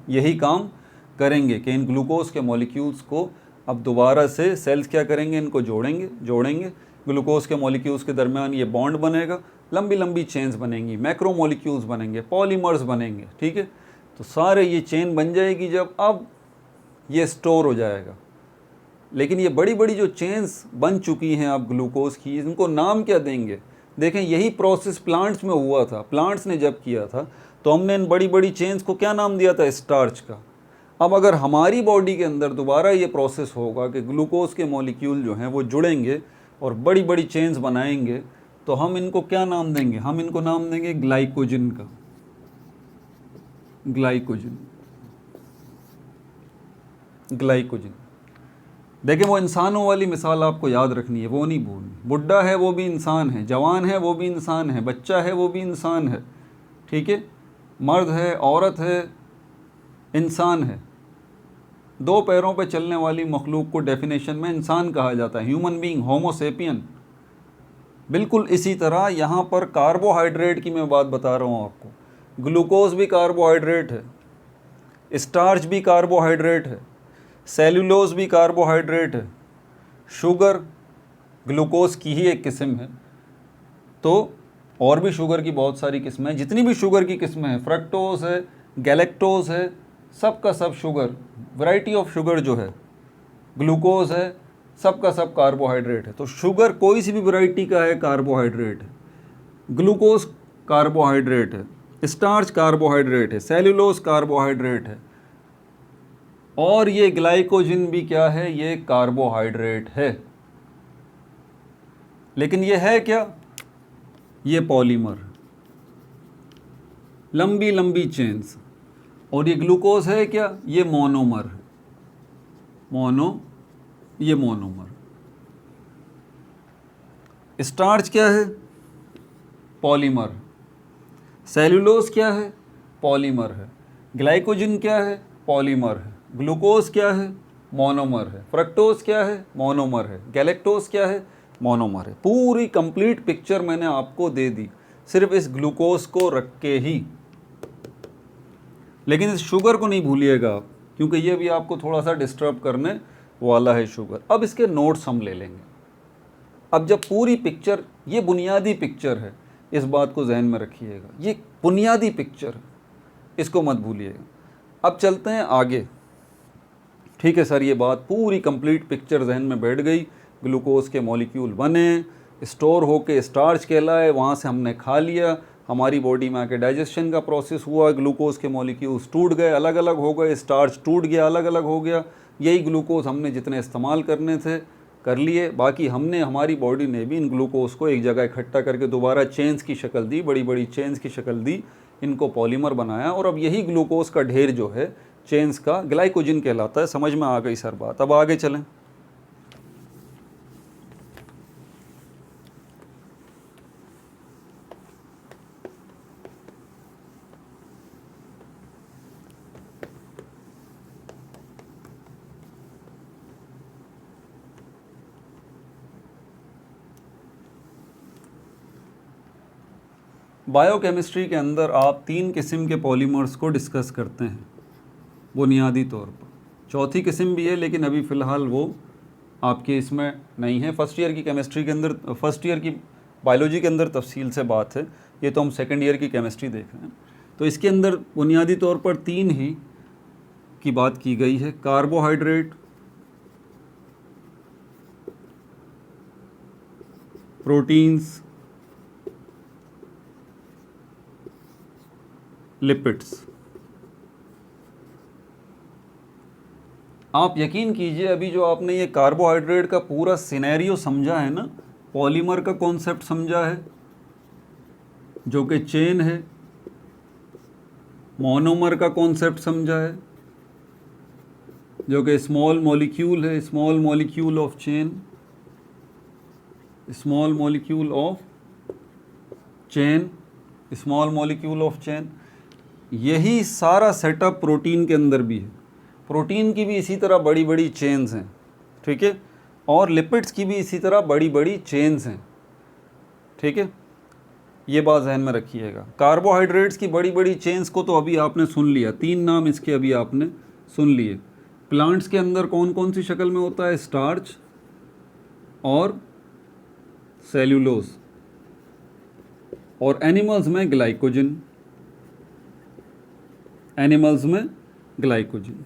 यही काम करेंगे कि इन ग्लूकोज के मॉलिक्यूल्स को अब दोबारा से सेल्स क्या करेंगे? इनको जोड़ेंगे। ग्लूकोज के मॉलिक्यूल्स के दरमियान ये बॉन्ड बनेगा, लंबी लंबी चेन्स बनेंगी, मैक्रो मॉलिक्यूल्स बनेंगे, पॉलीमर्स बनेंगे, ठीक है। तो सारे ये चेन बन जाएगी जब, अब ये स्टोर हो जाएगा। लेकिन ये बड़ी बड़ी जो चेन्स बन चुकी हैं अब ग्लूकोज की, इनको नाम क्या देंगे? देखें यही प्रोसेस प्लांट्स में हुआ था, प्लांट्स ने जब किया था तो हमने इन बड़ी बड़ी चेन्स को क्या नाम दिया था, स्टार्च का। अब अगर हमारी बॉडी के अंदर दोबारा ये प्रोसेस होगा कि ग्लूकोज के मॉलिक्यूल जो हैं वो जुड़ेंगे और बड़ी बड़ी चेन्स बनाएंगे, तो हम इनको क्या नाम देंगे, हम इनको नाम देंगे ग्लाइकोजन का, ग्लाइकोजन, ग्लाइकोजन। देखिए वो इंसानों वाली मिसाल आपको याद रखनी है, वो नहीं भूलनी। बुढ़ा है वो भी इंसान है, जवान है वो भी इंसान है, बच्चा है वो भी इंसान है, ठीक है, मर्द है औरत है, इंसान है। दो पैरों पे चलने वाली मखलूक को डेफिनेशन में इंसान कहा जाता है, ह्यूमन बीइंग, होमो सेपियन। बिल्कुल इसी तरह यहाँ पर कार्बोहाइड्रेट की मैं बात बता रहा हूँ आपको। ग्लूकोज भी कार्बोहाइड्रेट है, स्टार्च भी कार्बोहाइड्रेट है, सेलुलोज भी कार्बोहाइड्रेट है, शुगर ग्लूकोज की ही एक किस्म है। तो और भी शुगर की बहुत सारी किस्में हैं, जितनी भी शुगर की किस्में हैं, फ्रक्टोज है, गैलेक्टोज है, सब का सब शुगर, वैरायटी ऑफ शुगर जो है, ग्लूकोज है, सब का सब कार्बोहाइड्रेट है। तो शुगर कोई सी भी वैरायटी का है कार्बोहाइड्रेट है, ग्लूकोज कार्बोहाइड्रेट है, स्टार्च कार्बोहाइड्रेट है, सेलुलोज कार्बोहाइड्रेट है, और ये ग्लाइकोजन भी क्या है, ये कार्बोहाइड्रेट है। लेकिन ये है क्या, ये पॉलीमर, लंबी लंबी चेन्स। और ये ग्लूकोज है क्या, ये मोनोमर है, ये मोनोमर। स्टार्च क्या है, पॉलीमर। सेलुलोज क्या है, पॉलीमर है। ग्लाइकोजन क्या है, पॉलीमर है। ग्लूकोज क्या है, मोनोमर है। फ्रक्टोज क्या है, मोनोमर है। गैलेक्टोज क्या है, मोनोमर है। पूरी कंप्लीट पिक्चर मैंने आपको दे दी सिर्फ इस ग्लूकोज को रख के ही। लेकिन इस शुगर को नहीं भूलिएगा आप, क्योंकि ये भी आपको थोड़ा सा डिस्टर्ब करने वाला है शुगर। अब इसके नोट्स हम ले लेंगे। अब जब पूरी पिक्चर, ये बुनियादी पिक्चर है, इस बात को जहन में रखिएगा, ये बुनियादी पिक्चर है, इसको मत भूलिएगा। अब चलते हैं आगे। ठीक है सर, ये बात पूरी कंप्लीट पिक्चर जहन में बैठ गई। ग्लूकोज के मॉलिक्यूल बने, स्टोर होके स्टार्च कहलाए, वहाँ से हमने खा लिया, हमारी बॉडी में आके डाइजेशन का प्रोसेस हुआ, ग्लूकोज के मॉलिक्यूल्स टूट गए, अलग अलग हो गए, स्टार्च टूट गया, अलग अलग हो गया। यही ग्लूकोज हमने जितने इस्तेमाल करने थे कर लिए, बाकी हमने, हमारी बॉडी ने भी इन ग्लूकोज को एक जगह इकट्ठा करके दोबारा चेन्स की शक्ल दी, बड़ी बड़ी चेन्स की शक्ल दी, इनको पॉलीमर बनाया, और अब यही ग्लूकोज का ढेर जो है चेन्स का ग्लाइकोजन कहलाता है। समझ में आ गई सर बात? अब आगे चलें। बायोकेमिस्ट्री के अंदर आप 3 किस्म के पॉलीमर्स को डिस्कस करते हैं बुनियादी तौर पर। चौथी किस्म भी है, लेकिन अभी फ़िलहाल वो आपके इसमें नहीं है। फर्स्ट ईयर की केमिस्ट्री के अंदर, फर्स्ट ईयर की बायोलॉजी के अंदर तफसील से बात है, ये तो हम सेकेंड ईयर की केमिस्ट्री देख रहे हैं। तो इसके अंदर बुनियादी तौर पर 3 ही की बात की गई है: कार्बोहाइड्रेट, प्रोटीन्स, लिपिड्स। आप यकीन कीजिए, अभी जो आपने ये कार्बोहाइड्रेट का पूरा सिनेरियो समझा है ना, पॉलीमर का कॉन्सेप्ट समझा है जो कि चेन है, मोनोमर का कॉन्सेप्ट समझा है जो कि स्मॉल मॉलिक्यूल है, small molecule of chain, small molecule of chain, small molecule of chain. यही सारा सेटअप प्रोटीन के अंदर भी है। प्रोटीन की भी इसी तरह बड़ी बड़ी चेन्स हैं, ठीक है, और लिपिड्स की भी इसी तरह बड़ी बड़ी चेन्स हैं, ठीक है। ये बात जहन में रखिएगा। कार्बोहाइड्रेट्स की बड़ी बड़ी चेन्स को तो अभी आपने सुन लिया, 3 नाम इसके अभी आपने सुन लिए। प्लांट्स के अंदर कौन कौन सी शक्ल में होता है? स्टार्च और सेल्यूलोज, और एनिमल्स में ग्लाइकोजन, एनिमल्स में ग्लाइकोजन।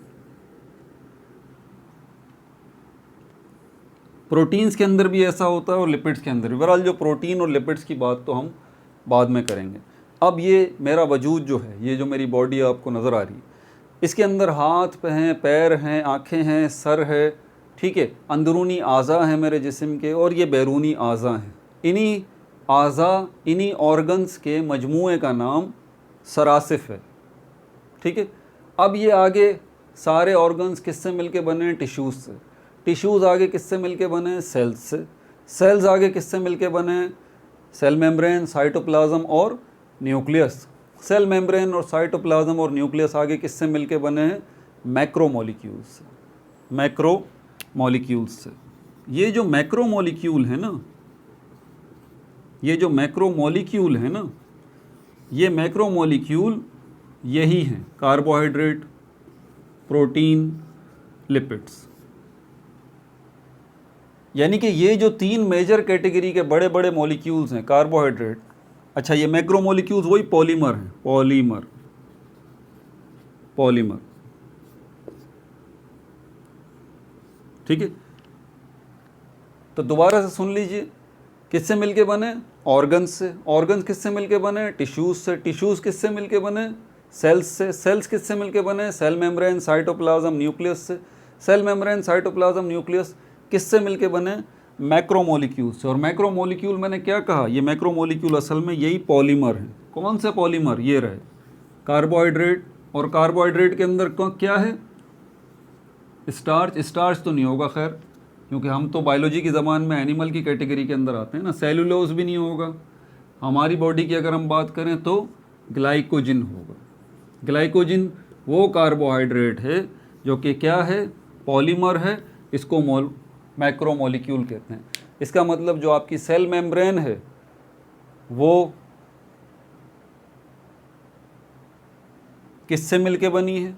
प्रोटीन्स के अंदर भी ऐसा होता है और लिपिड्स के अंदर भी। बहरहाल जो प्रोटीन और लिपिड्स की बात तो हम बाद में करेंगे। अब ये मेरा वजूद जो है, ये जो मेरी बॉडी आपको नज़र आ रही है, इसके अंदर हाथ पे हैं, पैर हैं, आँखें हैं, सर है, ठीक है, अंदरूनी आज़ा हैं मेरे जिस्म के, और ये बैरूनी आज़ा हैं। इन्हीं आज़ा, इन्हीं ऑर्गन्स के मजमूए का नाम सरासिफ है, ठीक है। अब ये आगे सारे ऑर्गन्स किससे मिलके बने हैं? टिश्यूज़ से। टिश्यूज़ आगे किससे मिलके बने हैं? सेल्स से। सेल्स आगे किससे मिलके बने हैं? सेल मेम्ब्रेन, साइटोप्लाज्म और न्यूक्लियस। सेल मेम्ब्रेन और साइटोप्लाज्म और न्यूक्लियस आगे किससे मिलके बने हैं? मैक्रोमोलिक्यूल्स से। मैक्रोमोलिक्यूल्स से। ये जो मैक्रोमोलिक्यूल है ना, ये जो मैक्रोमोलिक्यूल है ना, ये मैक्रोमोलिक्यूल यही हैं: कार्बोहाइड्रेट, प्रोटीन, लिपिड्स। यानी कि ये जो 3 मेजर कैटेगरी के बड़े बड़े मॉलिक्यूल्स हैं, कार्बोहाइड्रेट, अच्छा ये मैक्रोमोलिक्यूल्स वही पॉलीमर हैं, पॉलीमर, ठीक है। तो दोबारा से सुन लीजिए, किससे मिलके बने? ऑर्गन्स से। ऑर्गन्स किससे मिलके बने? टिश्यूज़ से। टिश्यूज़ किससे मिलके बने? सेल्स से। सेल्स किससे मिलके बने? सेल मेम्ब्रेन, साइटोप्लाज्म, न्यूक्लियस से। सेल मेम्ब्रेन, साइटोप्लाज्म, न्यूक्लियस किससे मिलके बने? मैक्रोमोलिक्यूल से। और मैक्रोमोलिक्यूल मैंने क्या कहा? ये मैक्रोमोलिक्यूल असल में यही पॉलीमर हैं। कौन से पॉलीमर? ये रहे कार्बोहाइड्रेट। और कार्बोहाइड्रेट के अंदर क्या है? स्टार्च। स्टार्च तो नहीं होगा खैर, क्योंकि हम तो बायोलॉजी की ज़बान में एनिमल की कैटेगरी के अंदर आते हैं ना। सेलुलोज भी नहीं होगा। हमारी बॉडी की अगर हम बात करें तो ग्लाइकोजिन होगा। ग्लाइकोजिन वो कार्बोहाइड्रेट है जो कि क्या है? पॉलीमर है। इसको मैक्रोमोलिक्यूल कहते हैं। इसका मतलब जो आपकी सेल मेम्ब्रेन है वो किससे मिलके बनी है?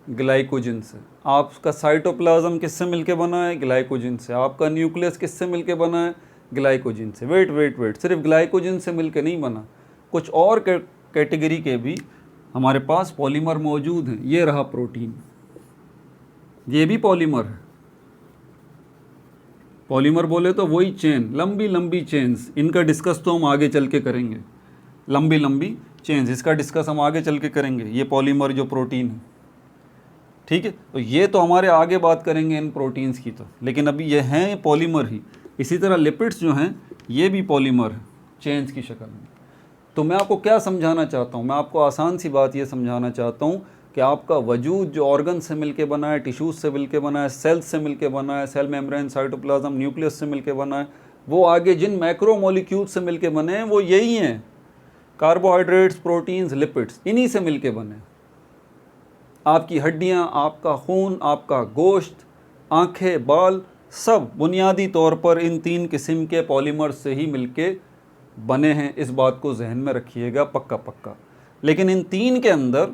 ग्लाइकोजिन से। आपका साइटोप्लाज्म किससे मिलके बना है? ग्लाइकोजिन से। आपका न्यूक्लियस किससे मिलके बना है? ग्लाइकोजिन से। वेट, सिर्फ ग्लाइकोजिन से मिलके नहीं बना, कुछ और कैटेगरी के भी हमारे पास पॉलीमर मौजूद हैं। ये रहा प्रोटीन, ये भी पॉलीमर है। पॉलीमर बोले तो वही चेन, लंबी लंबी चेन्स। इनका डिस्कस तो हम आगे चल के करेंगे। लंबी लंबी चेन्स, इसका डिस्कस हम आगे चल के करेंगे। ये पॉलीमर जो प्रोटीन है, ठीक है। तो ये तो हमारे आगे बात करेंगे इन प्रोटीन्स की तो, लेकिन अभी ये हैं पॉलीमर ही। इसी तरह लिपिड्स जो हैं ये भी पॉलीमर है, चेन्स की शक्ल में। तो मैं आपको क्या समझाना चाहता हूँ? मैं आपको आसान सी बात ये समझाना चाहता हूँ कि आपका वजूद जो ऑर्गन से मिलके बना है, टिश्यूज़ से मिलके बना है, सेल्स से मिलके बना है, सेल मेम्ब्रेन, साइटोप्लाज्म, न्यूक्लियस से मिलके बना है, वो आगे जिन मैक्रोमोलिक्यूल्स से मिलके बने हैं वो यही हैं: कार्बोहाइड्रेट्स, प्रोटीन्स, लिपिड्स। इन्हीं से मिलके बने। आपकी हड्डियाँ, आपका खून, आपका गोश्त, आँखें, बाल, सब बुनियादी तौर पर इन 3 किस्म के पॉलीमर्स से ही मिलके बने हैं। इस बात को जहन में रखिएगा पक्का पक्का। लेकिन इन 3 के अंदर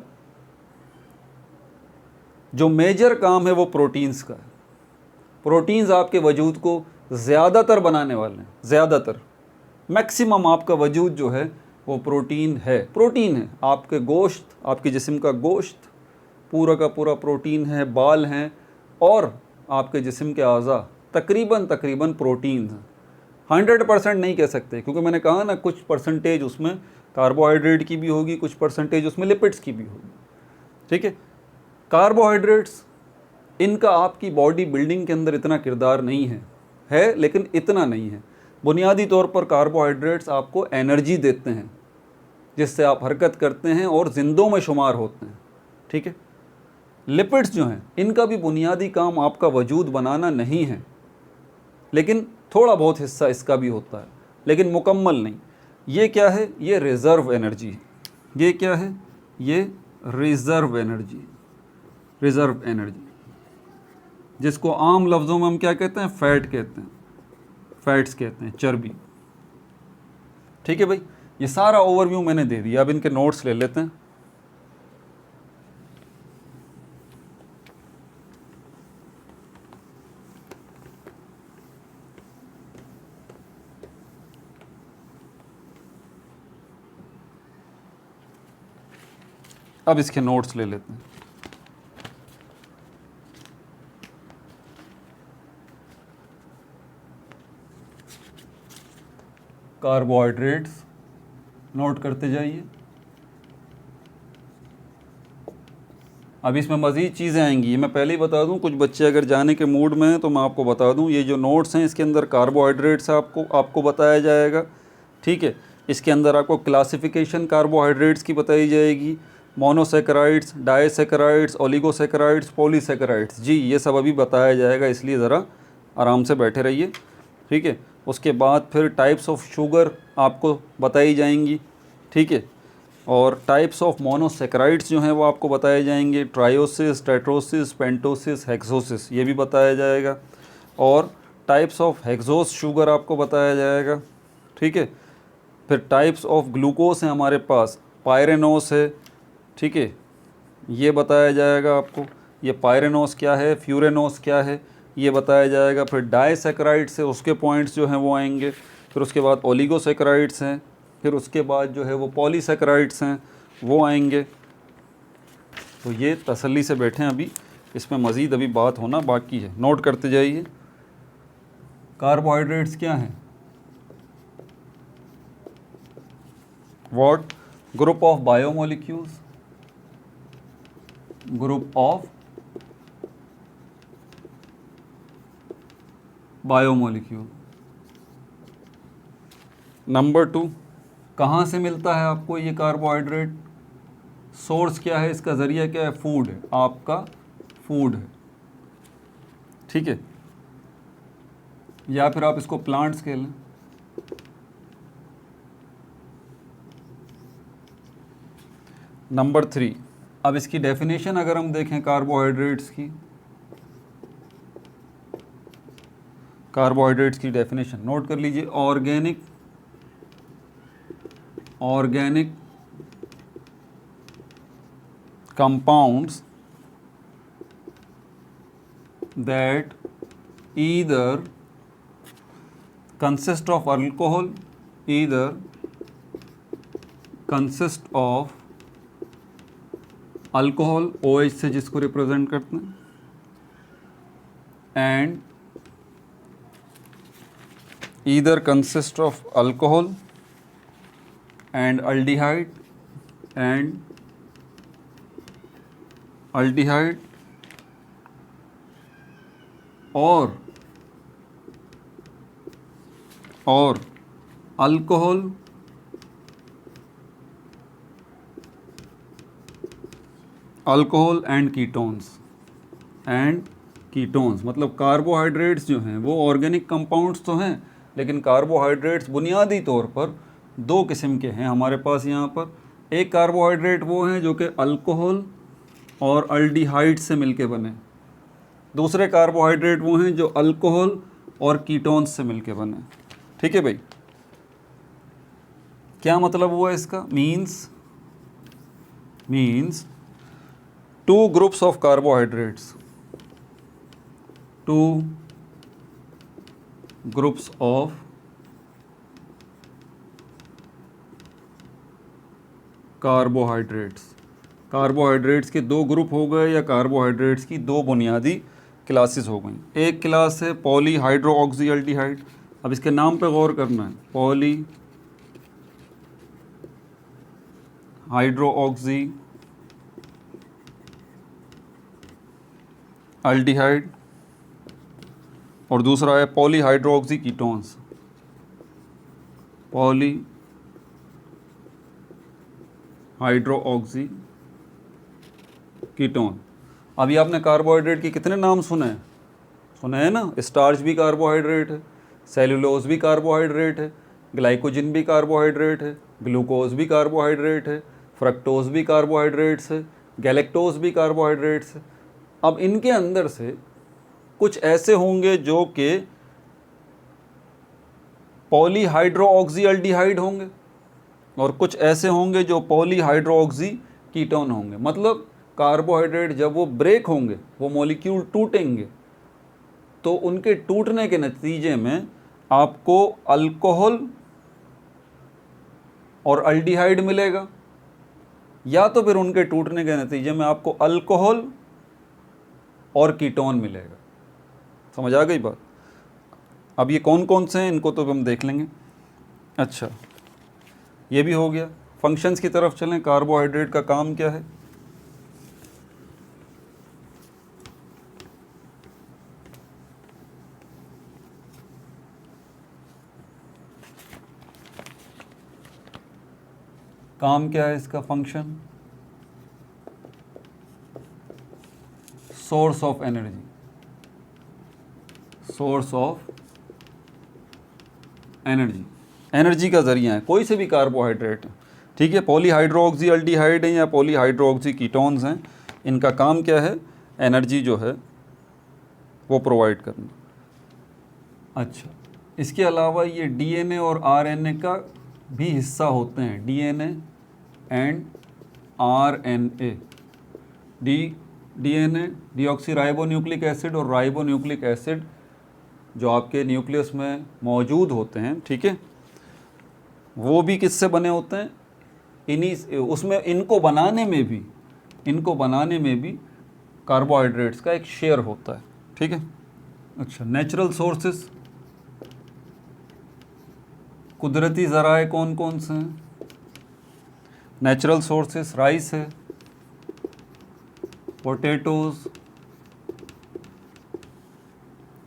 जो मेजर काम है वो प्रोटीन्स का है। प्रोटीन्स आपके वजूद को ज़्यादातर बनाने वाले हैं, ज़्यादातर, मैक्सिमम आपका वजूद जो है वो प्रोटीन है। प्रोटीन है आपके गोश्त, आपके जिस्म का गोश्त पूरा का पूरा प्रोटीन है, बाल हैं, और आपके जिस्म के अज़ा तकरीबन प्रोटीन हैं। 100% नहीं कह सकते, क्योंकि मैंने कहा ना कुछ परसेंटेज उसमें कार्बोहाइड्रेट की भी होगी, कुछ परसेंटेज उसमें लिपिड्स की भी होगी, ठीक है। कार्बोहाइड्रेट्स, इनका आपकी बॉडी बिल्डिंग के अंदर इतना किरदार नहीं है, लेकिन इतना नहीं है। बुनियादी तौर पर कार्बोहाइड्रेट्स आपको एनर्जी देते हैं, जिससे आप हरकत करते हैं और जिंदों में शुमार होते हैं, ठीक है। लिपिड्स जो हैं इनका भी बुनियादी काम आपका वजूद बनाना नहीं है, लेकिन थोड़ा बहुत हिस्सा इसका भी होता है, लेकिन मुकम्मल नहीं। ये क्या है? ये रिज़र्व एनर्जी है। ये क्या है? ये रिज़र्व एनर्जी, रिज़र्व एनर्जी, जिसको आम लफ्ज़ों में हम क्या कहते हैं? फैट कहते हैं, फैट्स कहते हैं, चर्बी, ठीक है भाई। ये सारा ओवरव्यू मैंने दे दिया। अब इनके नोट्स ले लेते हैं। अब इसके नोट्स ले लेते हैं। कार्बोहाइड्रेट्स, नोट करते जाइए। अब इसमें मज़ीद चीज़ें आएंगी, ये मैं पहले ही बता दूं, कुछ बच्चे अगर जाने के मूड में हैं तो मैं आपको बता दूं, ये जो नोट्स हैं इसके अंदर कार्बोहाइड्रेट्स आपको बताया जाएगा, ठीक है। इसके अंदर आपको क्लासिफिकेशन कार्बोहाइड्रेट्स की बताई जाएगी, मोनोसेकेराइड्स, डाइसेकेराइड्स, ओलिगोसेकेराइड्स, पॉलीसेकेराइड्स, जी ये सब अभी बताया जाएगा, इसलिए ज़रा आराम से बैठे रहिए, ठीक है। उसके बाद फिर टाइप्स ऑफ शुगर आपको बताई जाएंगी, ठीक है। और टाइप्स ऑफ मोनोसेकेराइड्स जो हैं वो आपको बताए जाएंगे, ट्रायोसिस, टेट्रोसिस, पेंटोसिस, हेक्सोसिस, ये भी बताया जाएगा। और टाइप्स ऑफ हेक्सोस शुगर आपको बताया जाएगा, ठीक है। फिर टाइप्स ऑफ ग्लूकोस हैं हमारे पास, पायरेनोस है, ठीक है, ये बताया जाएगा आपको, ये पायरेनोस क्या है, फ्यूरेनोस क्या है, ये बताया जाएगा। फिर डाइसेकेराइड्स है, उसके पॉइंट्स जो हैं वो आएंगे। फिर उसके बाद ओलिगोसेकेराइड्स हैं, फिर उसके बाद जो है वो पॉलीसेकेराइड्स हैं वो आएंगे। तो ये तसल्ली से बैठें, अभी इसमें मज़ीद अभी बात होना बाकी है, नोट करते जाइए। कार्बोहाइड्रेट्स क्या हैं? What? Group of biomolecules, group of biomolecule. Number 2, कहाँ से मिलता है आपको ये कार्बोहाइड्रेट? सोर्स क्या है इसका, ज़रिया क्या है? फूड है, आपका फूड है, ठीक है। या फिर आप इसको प्लांट्स कह लें। नंबर 3, अब इसकी डेफिनेशन अगर हम देखें कार्बोहाइड्रेट्स की, कार्बोहाइड्रेट्स की डेफिनेशन नोट कर लीजिए। Organic compounds that either consist of alcohol, either consist of alcohol, OH से जिसको रिप्रेजेंट करते हैं, and either consist of alcohol and aldehyde और अल्कोहल एंड कीटोन्स, मतलब कार्बोहाइड्रेट्स जो हैं वो ऑर्गेनिक कंपाउंड्स तो हैं, लेकिन कार्बोहाइड्रेट्स बुनियादी तौर पर दो किस्म के हैं हमारे पास यहाँ पर। एक कार्बोहाइड्रेट वो हैं जो कि अल्कोहल और अल्डिहाइड से मिलके बने, दूसरे कार्बोहाइड्रेट वो हैं जो अल्कोहल और कीटोन्स से मिलके बने, ठीक है भाई। क्या मतलब हुआ इसका? Means two groups of carbohydrates, two groups of carbohydrates के दो ग्रुप हो गए, या कार्बोहाइड्रेट्स की दो बुनियादी क्लासेस हो गई। एक क्लास है पॉलीहाइड्रोऑक्सीअल्डिहाइड, अब इसके नाम पे गौर करना है, पॉलीहाइड्रोऑक्सीअल्डिहाइड, और दूसरा है पॉलीहाइड्रोऑक्सी कीटोन्स, हाइड्रोऑक्सी कीटोन। अभी आपने कार्बोहाइड्रेट के कितने नाम सुने हैं ना? स्टार्च भी कार्बोहाइड्रेट है, सेलुलोज भी कार्बोहाइड्रेट है, ग्लाइकोजन भी कार्बोहाइड्रेट है, ग्लूकोज भी कार्बोहाइड्रेट है, फ्रक्टोज भी कार्बोहाइड्रेट्स है, गैलेक्टोज भी कार्बोहाइड्रेट्स है। अब इनके अंदर से कुछ ऐसे होंगे जो कि पॉलीहाइड्रोऑक्सीअल्डिहाइड होंगे, और कुछ ऐसे होंगे जो पॉलीहाइड्रोऑक्सी कीटोन होंगे। मतलब कार्बोहाइड्रेट जब वो ब्रेक होंगे, वो मॉलिक्यूल टूटेंगे, तो उनके टूटने के नतीजे में आपको अल्कोहल और अल्डिहाइड मिलेगा, या तो फिर उनके टूटने के नतीजे में आपको अल्कोहल और कीटोन मिलेगा। समझ आ गई बात? अब ये कौन कौन से हैं इनको तो हम देख लेंगे। अच्छा, ये भी हो गया। फंक्शंस की तरफ चलें। कार्बोहाइड्रेट का काम क्या है? काम क्या है इसका? Function, source of energy, source of energy, energy का जरिया है कोई से भी कार्बोहाइड्रेट है, ठीक है। पॉलीहाइड्रोक्सी अल्डिहाइड हैं या पॉलीहाइड्रोक्सी कीटोन्स हैं, इनका काम क्या है? एनर्जी जो है वो प्रोवाइड करना। अच्छा, इसके अलावा ये डीएनए और आरएनए का भी हिस्सा होते हैं, DNA and RNA. DNA deoxyribonucleic acid और राइबोन्यूक्लिक एसिड जो आपके न्यूक्लियस में मौजूद होते हैं, ठीक है, वो भी किससे बने होते हैं? इन्हीं उसमें इनको बनाने में भी कार्बोहाइड्रेट्स का एक शेयर होता है, ठीक है। अच्छा, नेचुरल सोर्सेस, कुदरती ज़राए कौन कौन से हैं? नेचुरल सोर्सेस राइस है, potatoes,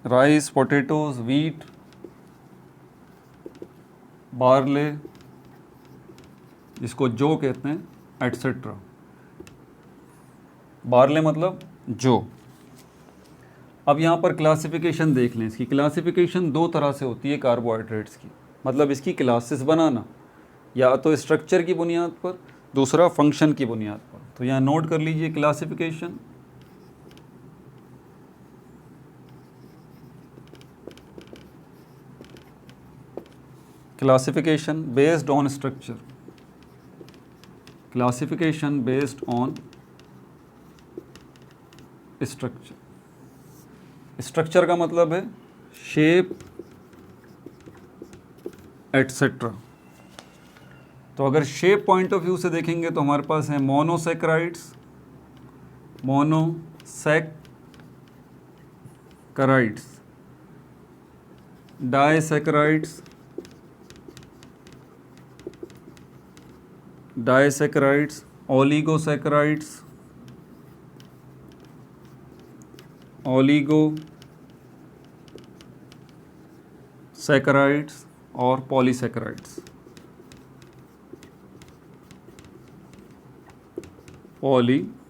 rice, potatoes, wheat, barley जिसको जो कहते हैं, एटसेट्रा। बार्ले मतलब जो। अब यहाँ पर क्लासिफिकेशन देख लें। इसकी क्लासिफिकेशन दो तरह से होती है कार्बोहाइड्रेट्स की, मतलब इसकी क्लासेस बनाना, या तो स्ट्रक्चर की बुनियाद पर, दूसरा फंक्शन की बुनियाद पर। तो यहाँ नोट कर लीजिए classification. Classification based on structure, classification based on structure. Structure का मतलब है शेप एटसेट्रा। तो अगर शेप पॉइंट ऑफ व्यू से देखेंगे तो हमारे पास है monosaccharides, monosaccharides, disaccharides, disaccharides, oligosaccharides, oligosaccharides और पॉलीसैकेराइड्स। पॉलीसैकेराइड्स।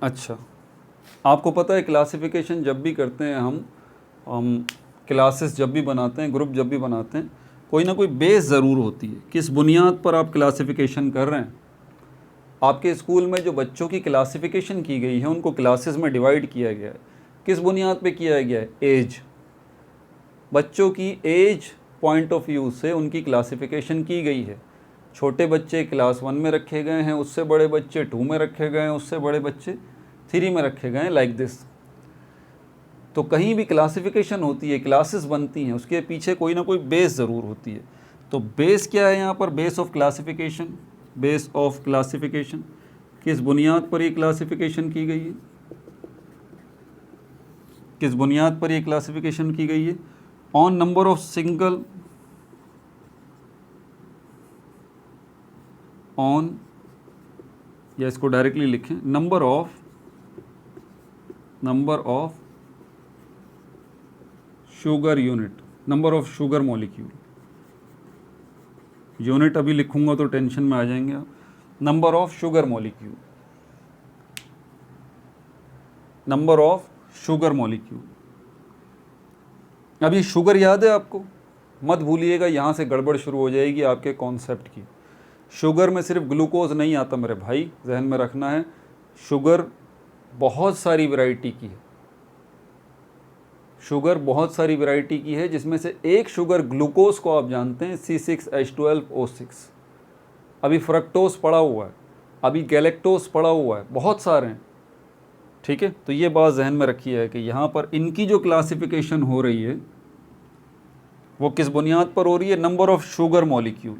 अच्छा, आपको पता है क्लासिफिकेशन जब भी करते हैं हम क्लासेस जब भी बनाते हैं, ग्रुप जब भी बनाते हैं, कोई ना कोई बेस ज़रूर होती है। किस बुनियाद पर आप क्लासिफिकेशन कर रहे हैं? आपके स्कूल में जो बच्चों की क्लासिफिकेशन की गई है, उनको क्लासेस में डिवाइड किया गया है, किस बुनियाद पे किया गया है? एज। बच्चों की एज पॉइंट ऑफ व्यू से उनकी क्लासिफिकेशन की गई है। छोटे बच्चे क्लास 1 में रखे गए हैं, उससे बड़े बच्चे 2 में रखे गए हैं, उससे बड़े बच्चे 3 में रखे गए हैं, लाइक दिस। तो कहीं भी क्लासिफिकेशन होती है, क्लासेस बनती हैं, उसके पीछे कोई ना कोई बेस ज़रूर होती है। तो बेस क्या है यहाँ पर? Base of classification. Base of classification, किस बुनियाद पर ये क्लासिफिकेशन की गई है? किस बुनियाद पर ये क्लासिफिकेशन की गई है? On number of single, on, या इसको डायरेक्टली लिखें, number of sugar unit, number of sugar molecule. Unit अभी लिखूंगा तो टेंशन में आ जाएंगे आप। Number of sugar molecule, number of sugar molecule. अब ये शुगर याद है आपको? मत भूलिएगा, यहाँ से गड़बड़ शुरू हो जाएगी आपके कॉन्सेप्ट की। शुगर में सिर्फ ग्लूकोज नहीं आता मेरे भाई, जहन में रखना है। शुगर बहुत सारी वैरायटी की है, शुगर बहुत सारी वैरायटी की है, जिसमें से एक शुगर ग्लूकोज को आप जानते हैं, C6H12O6। अभी फ्रक्टोज पड़ा हुआ है, अभी गैलेक्टोज पड़ा हुआ है, बहुत सारे हैं, ठीक है। तो ये बात जहन में रखी है कि यहाँ पर इनकी जो क्लासिफिकेशन हो रही है वो किस बुनियाद पर हो रही है? Number of sugar molecule.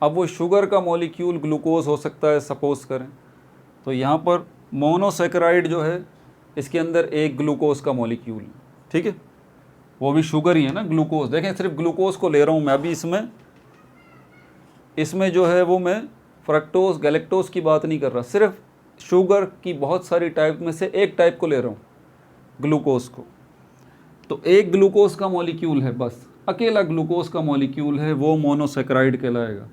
अब वो शुगर का मॉलिक्यूल ग्लूकोज हो सकता है, सपोज करें, तो यहाँ पर मोनोसैकेराइड जो है इसके अंदर एक ग्लूकोज का मॉलिक्यूल, ठीक है, वो भी शुगर ही है ना, ग्लूकोज। देखें सिर्फ ग्लूकोज को ले रहा हूँ मैं अभी, इसमें जो है वो मैं फ्रक्टोज गैलेक्टोज की बात नहीं कर रहा, सिर्फ शुगर की बहुत सारी टाइप में से एक टाइप को ले रहा हूँ, ग्लूकोज को। तो एक ग्लूकोज का मॉलिक्यूल है, बस अकेला ग्लूकोज का मॉलिक्यूल है, वो मोनोसेक्राइड कहलाएगा।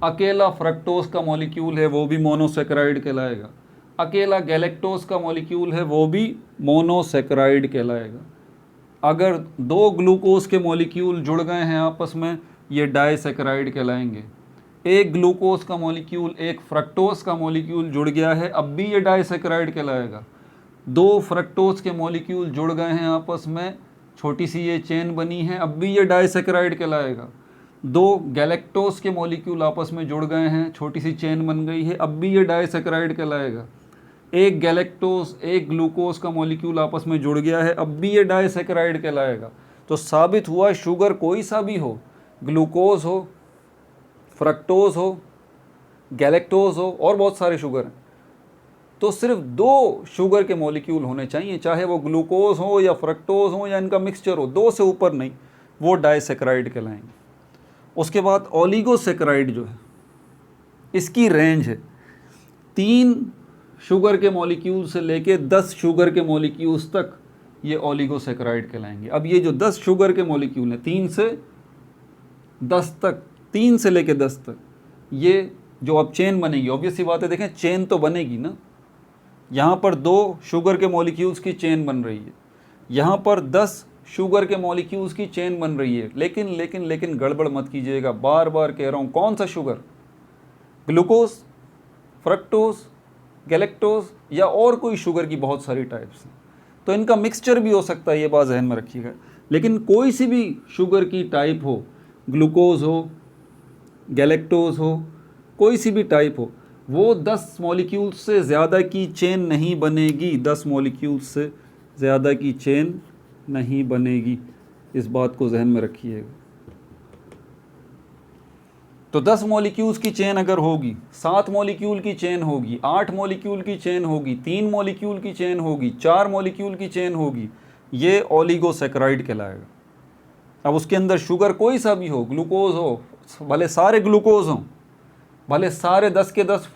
अकेला फ्रक्टोज का मॉलिक्यूल है, वो भी मोनोसेक्राइड कहलाएगा। अकेला गैलेक्टोज का मॉलिक्यूल है, वो भी मोनोसेक्राइड कहलाएगा। अगर दो ग्लूकोज के मॉलिक्यूल जुड़ गए हैं आपस में, ये डाइसेक्राइड कहलाएंगे। एक ग्लूकोज का मॉलिक्यूल एक फ्रक्टोज का मॉलिक्यूल जुड़ गया है, अब भी ये डाइसेक्राइड कहलाएगा। दो फ्रक्टोज के मॉलिक्यूल जुड़ गए हैं आपस में, छोटी सी ये चेन बनी है, अब भी ये डाइसेक्राइड कहलाएगा। दो गैलेक्टोज के मॉलिक्यूल आपस में जुड़ गए हैं, छोटी सी चेन बन गई है, अब भी ये डाइसेक्राइड कहलाएगा। एक गैलेक्टोज एक ग्लूकोज का मॉलिक्यूल आपस में जुड़ गया है, अब भी ये डाइसेक्राइड कहलाएगा। तो साबित हुआ शुगर कोई सा भी हो, ग्लूकोज हो, फ्रक्टोज हो, गैलेक्टोज हो, और बहुत सारे शुगर हैं, तो सिर्फ दो शुगर के मॉलिक्यूल होने चाहिए, चाहे वो ग्लूकोज हो या फ्रक्टोज हो या इनका मिक्सचर हो, दो से ऊपर नहीं, वो डाइसेक्राइड कहलाएंगे। उसके बाद ओलिगोसेक्राइड जो है, इसकी रेंज है 3 शुगर के मॉलिक्यूल से लेके 10 शुगर के मॉलिक्यूल्स तक, ये ओलिगोसेक्राइड कहलाएंगे। अब ये जो 10 शुगर के मॉलिक्यूल हैं 3 से 10 तक, 3 से लेके 10 तक, ये जो अब चेन बनेगी, ऑब्वियस सी बात है, देखें चेन तो बनेगी ना, यहाँ पर 2 शुगर के मॉलिक्यूल्स की चेन बन रही है, यहाँ पर 10 शुगर के मॉलिक्यूल्स की चेन बन रही है। लेकिन लेकिन लेकिन गड़बड़ मत कीजिएगा, बार बार कह रहा हूँ, कौन सा शुगर, ग्लूकोज, फ्रक्टोज, गैलेक्टोज या और कोई शुगर की बहुत सारी टाइप्स हैं, तो इनका मिक्सचर भी हो सकता है, ये बात जहन में रखिएगा। लेकिन कोई सी भी शुगर की टाइप हो, ग्लूकोज हो, गैलेक्टोज हो, कोई सी भी टाइप हो, वो 10 मॉलिक्यूल से ज़्यादा की चेन नहीं बनेगी, 10 मॉलिक्यूल से ज़्यादा की चेन नहीं बनेगी, इस बात को जहन में रखिएगा। तो 10 मॉलिक्यूल्स की चेन अगर होगी, 7 मॉलिक्यूल की चेन होगी, 8 मॉलिक्यूल की चेन होगी, 3 मॉलिक्यूल की चेन होगी, 4 मॉलिक्यूल की चेन होगी, ये ओलिगोसेक्राइड कहलाएगा। अब उसके अंदर शुगर कोई सा भी हो, ग्लूकोज हो, भले सारे ग्लूकोज हों, भले सारे 10 के 10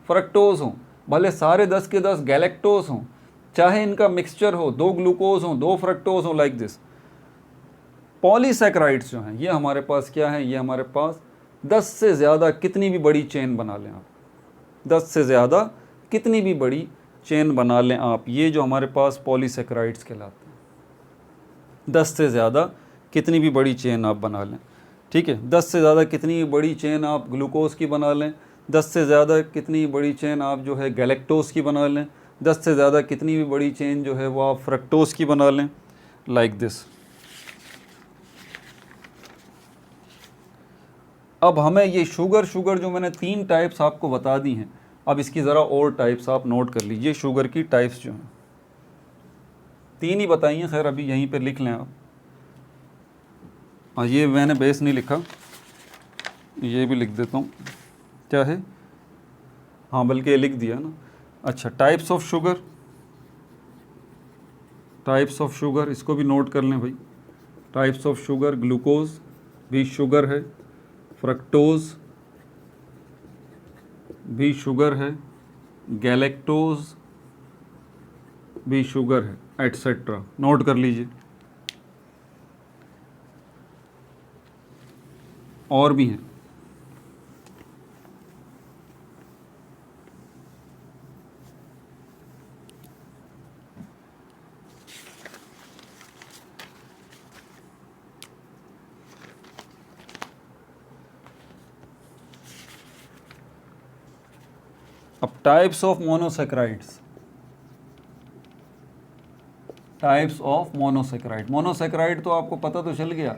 फ्रक्टोज हों, भले सारे 10 के 10 गैलेक्टोज हों, चाहे इनका मिक्सचर हो, 2 ग्लूकोज हों, 2 फ्रक्टोज हों, लाइक दिस। पॉलीसैकराइड्स जो हैं, ये हमारे पास क्या है, ये हमारे पास 10 से ज़्यादा कितनी भी बड़ी चेन बना लें आप, 10 से ज़्यादा कितनी भी बड़ी चेन बना लें आप, ये जो हमारे पास पॉलीसैकराइड्स कहलाते हैं। 10 से ज़्यादा कितनी भी बड़ी चेन आप बना लें, ठीक है, 10 से ज़्यादा कितनी बड़ी चेन आप ग्लूकोज की बना लें, 10 से ज़्यादा कितनी बड़ी चेन आप जो है गैलेक्टोज की बना लें, 10 से ज़्यादा कितनी भी बड़ी चेन जो है वो आप फ्रक्टोज की बना लें, लाइक दिस। अब हमें ये शुगर जो मैंने 3 टाइप्स आपको बता दी हैं, अब इसकी ज़रा और टाइप्स आप नोट कर लीजिए। शुगर की टाइप्स जो हैं 3 ही बताई हैं, खैर अभी यहीं पे लिख लें आप। ये मैंने बेस नहीं लिखा, ये भी लिख देता हूँ, क्या है, हाँ बल्कि लिख दिया ना। अच्छा, टाइप्स ऑफ शुगर, इसको भी नोट कर लें भाई। टाइप्स ऑफ शुगर, ग्लूकोज भी शुगर है, फ्रक्टोज भी शुगर है, गैलेक्टोज भी शुगर है, एटसेट्रा। नोट कर लीजिए। और भी हैं, अब टाइप्स ऑफ मोनोसेक्राइड्स, मोनोसेक्राइड तो आपको पता तो चल गया,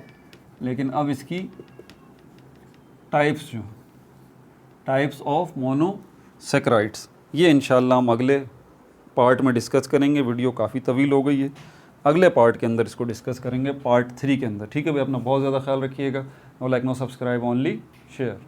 लेकिन अब इसकी टाइप्स ऑफ मोनोसेक्राइड्स, ये इंशाल्लाह हम अगले पार्ट में डिस्कस करेंगे। वीडियो काफ़ी तवील हो गई है, अगले पार्ट के अंदर इसको डिस्कस करेंगे, पार्ट 3 के अंदर। ठीक है भाई, अपना बहुत ज़्यादा ख्याल रखिएगा। No like no subscribe, only share.